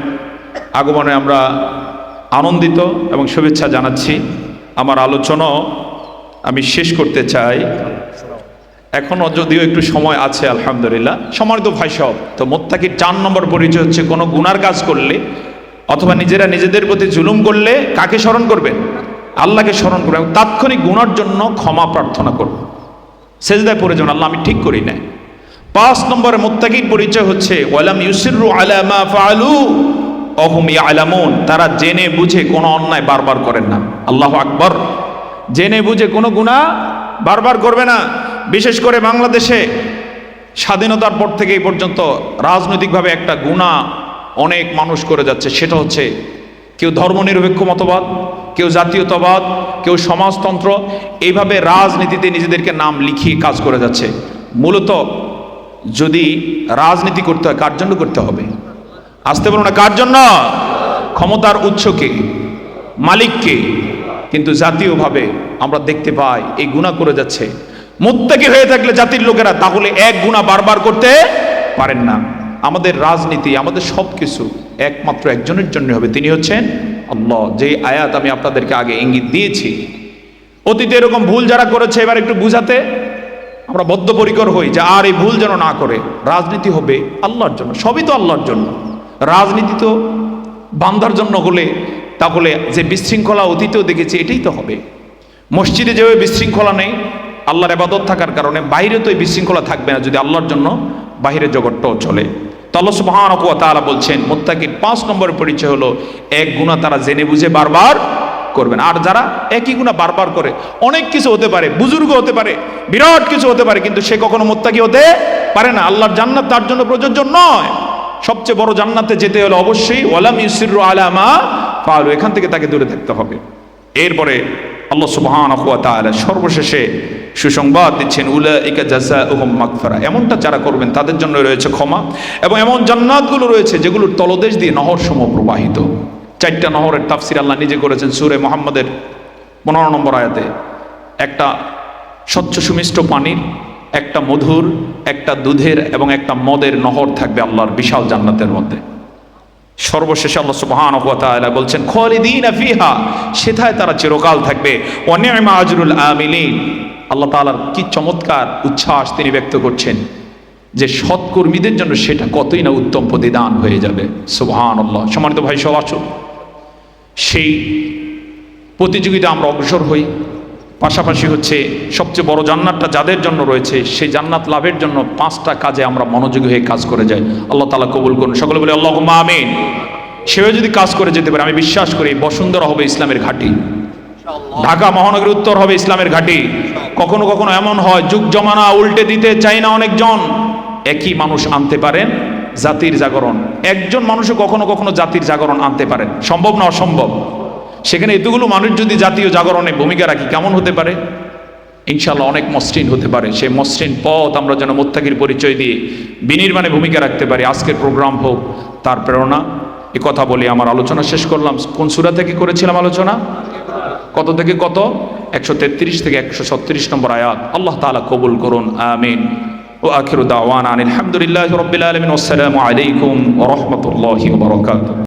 আগমনে আমরা আনন্দিত এবং শুভেচ্ছা জানাচ্ছি। আমার আলোচনা আমি শেষ করতে চাই, এখনো যদিও একটু সময় আছে আলহামদুলিল্লাহ। সম্মানিত ভাই সব, তো মুত্তাকির 4 নম্বর পরিচয় হচ্ছে কোনো গুনার কাজ করলে অথবা নিজেরা নিজেদের প্রতি জুলুম করলে কাকে স্মরণ করবেন? আল্লাহকে স্মরণ করবেন এবং তাৎক্ষণিক গুনার জন্য ক্ষমা প্রার্থনা করবেন, সেজদায় পড়ে যাবেন, আল্লাহ আমি ঠিক করি নাই। 5 নম্বরে মুত্তাকির পরিচয় হচ্ছে ওয়ালাম ইউসিররু আলা মা ফাআলু ওয়া হুম ইয়ালামুন, তারা জেনে বুঝে কোনো অন্যায় বারবার করেন না। আল্লাহু আকবার। জেনে বুঝে কোনো গুনাহ বারবার করবে না। বিশেষ করে বাংলাদেশে স্বাধীনতার পর থেকে এই পর্যন্ত রাজনৈতিকভাবে একটা গুনাহ অনেক মানুষ করে যাচ্ছে, সেটা হচ্ছে কেউ ধর্মনিরপেক্ষ মতবাদ, কেউ জাতীয়তাবাদ, কেউ সমাজতন্ত্র, এইভাবে রাজনীতিতে নিজেদেরকে নাম লিখিয়ে কাজ করে যাচ্ছে। মূলত যদি রাজনীতি করতে হয় কার জন্য করতে হবে? আসতে বলুন না, কার জন্য? ক্ষমতার উৎসকে, মালিককে। কিন্তু জাতীয়ভাবে আমরা দেখতে পাই এই গুনাহ করে যাচ্ছে। মুত্তাকি হয়ে থাকলে জাতির লোকেরা তাহলে এক গুনাহ বারবার করতে পারেন না। আমাদের রাজনীতি, আমাদের সব কিছু একমাত্র একজনের জন্য হবে, তিনি হচ্ছেন আল্লাহ। যেই আয়াত আমি আপনাদেরকে আগে ইঙ্গিত দিয়েছি, অতীতে এরকম ভুল যারা করেছে এবার একটু বুঝাতে আমরা বদ্ধপরিকর হই যে আর এই ভুল যেন না করে। রাজনীতি হবে আল্লাহর জন্য, সবই তো আল্লাহর জন্য। রাজনীতি তো বান্দার জন্য হলে তাহলে যে বিশৃঙ্খলা অতীতেও দেখেছি এটাই তো হবে। মসজিদে যেভাবে বিশৃঙ্খলা নেই আল্লাহর ইবাদত থাকার কারণে, বাইরে তো এই বিশৃঙ্খলা থাকবে না যদি আল্লাহর জন্য বাহিরের জগৎটাও চলে। তো আল্লাহ সুবহানাহু ওয়া তাআলা বলছেন মুত্তাকির 5 নম্বরের পরিচয় হলো এক গুনাহ তারা জেনে বুঝে বারবার করবেন। আর যারা একই গুনাহ বারবার করে, অনেক কিছু হতে পারে, বুজুর্গ হতে পারে, বিরাট কিছু হতে পারে, কিন্তু সে কখনো মুত্তাকি হতে পারে না। আল্লাহর জান্নাত তার জন্য প্রযোজ্য নয়। সবচেয়ে বড় জান্নাতে যেতে হলে অবশ্যই ওয়ালাম ইউসিরু আলা মা ফাআলু, এখান থেকে তাকে দূরে থাকতে হবে। এরপরে আল্লাহ সুবহানাহু ওয়া তাআলা সর্বশেষে সুসংবাদ দিচ্ছেন উলাইকা জাযাউহুম মাগফিরা, এমনটা যারা করবেন তাদের জন্য রয়েছে ক্ষমা এবং এমন জান্নাতগুলো রয়েছে যেগুলোর তলদেশ দিয়ে নহর সমূহ প্রবাহিত। 4টা নহরের তাফসীর আল্লাহ নিজে করেছেন সূরা মুহাম্মাদের 15 নম্বর আয়াতে। একটা স্বচ্ছ সুমিষ্ট পানির, একটা মধুর, একটা দুধের এবং একটা মদের নহর থাকবে আল্লাহর বিশাল জান্নাতের মধ্যে। সর্বশেষে আল্লাহ সুবহানাহু ওয়া তাআলা বলছেন খালিদিনা ফিহা, সেথায় তারা চিরকাল থাকবে। ওয়া নি'মা আজরুল আমিলিন, আল্লাহ তাআলার কি চমৎকার উচ্ছ্বাস তিনি ব্যক্ত করছেন যে সৎকর্মীদের জন্য সেটা কতই না উত্তম প্রতিদান হয়ে যাবে। সুবহানাল্লাহ। সম্মানিত ভাই সব আসুন সেই প্রতিযোগিতা আমরা অগ্রসর হই। পাশাপাশি হচ্ছে সবচেয়ে বড় জান্নাতটা যাদের জন্য রয়েছে সেই জান্নাত লাভের জন্য 5টা কাজে আমরা মনোযোগী হয়ে কাজ করে যাই। আল্লাহ তাআলা কবুল করুন। সকলে বলে আল্লাহুম্মা আমিন। সেও যদি কাজ করে যেতে পারে আমি বিশ্বাস করি বসুন্ধরা হবে ইসলামের ঘাঁটি, ঢাকা মহানগরী উত্তর হবে ইসলামের ঘাঁটি। কখনো কখনো এমন হয় যুগ জমানা উল্টে দিতে চাই না অনেকজন, একই মানুষ আনতে পারেন জাতির জাগরণ। একজন মানুষও কখনো কখনো জাতির জাগরণ আনতে পারেন, সম্ভব না অসম্ভব? সেখানে এতগুলো মানুষ যদি জাতীয় জাগরণে ভূমিকা রাখি কেমন হতে পারে? ইনশাআল্লাহ অনেক মসৃণ হতে পারে। সেই মসৃণ পথ আমরা যেন মুত্তাকির পরিচয় দিয়ে বিনির্মাণে ভূমিকা রাখতে পারি। আজকের প্রোগ্রাম হোক তার প্রেরণা। এ কথা বলি আমার আলোচনা শেষ করলাম। কোন সূরা থেকে করেছিলাম আলোচনা? কত থেকে কত? 133 থেকে 136 নম্বর আয়াত। আল্লাহ তাআলা কবুল করুন, আমিন। ওয়া আখিরু দাওয়ানা আলহামদুলিল্লাহি রাব্বিল আলামিন। আসসালামু আলাইকুম ওয়া রাহমাতুল্লাহি ওয়া বারাকাতুহু।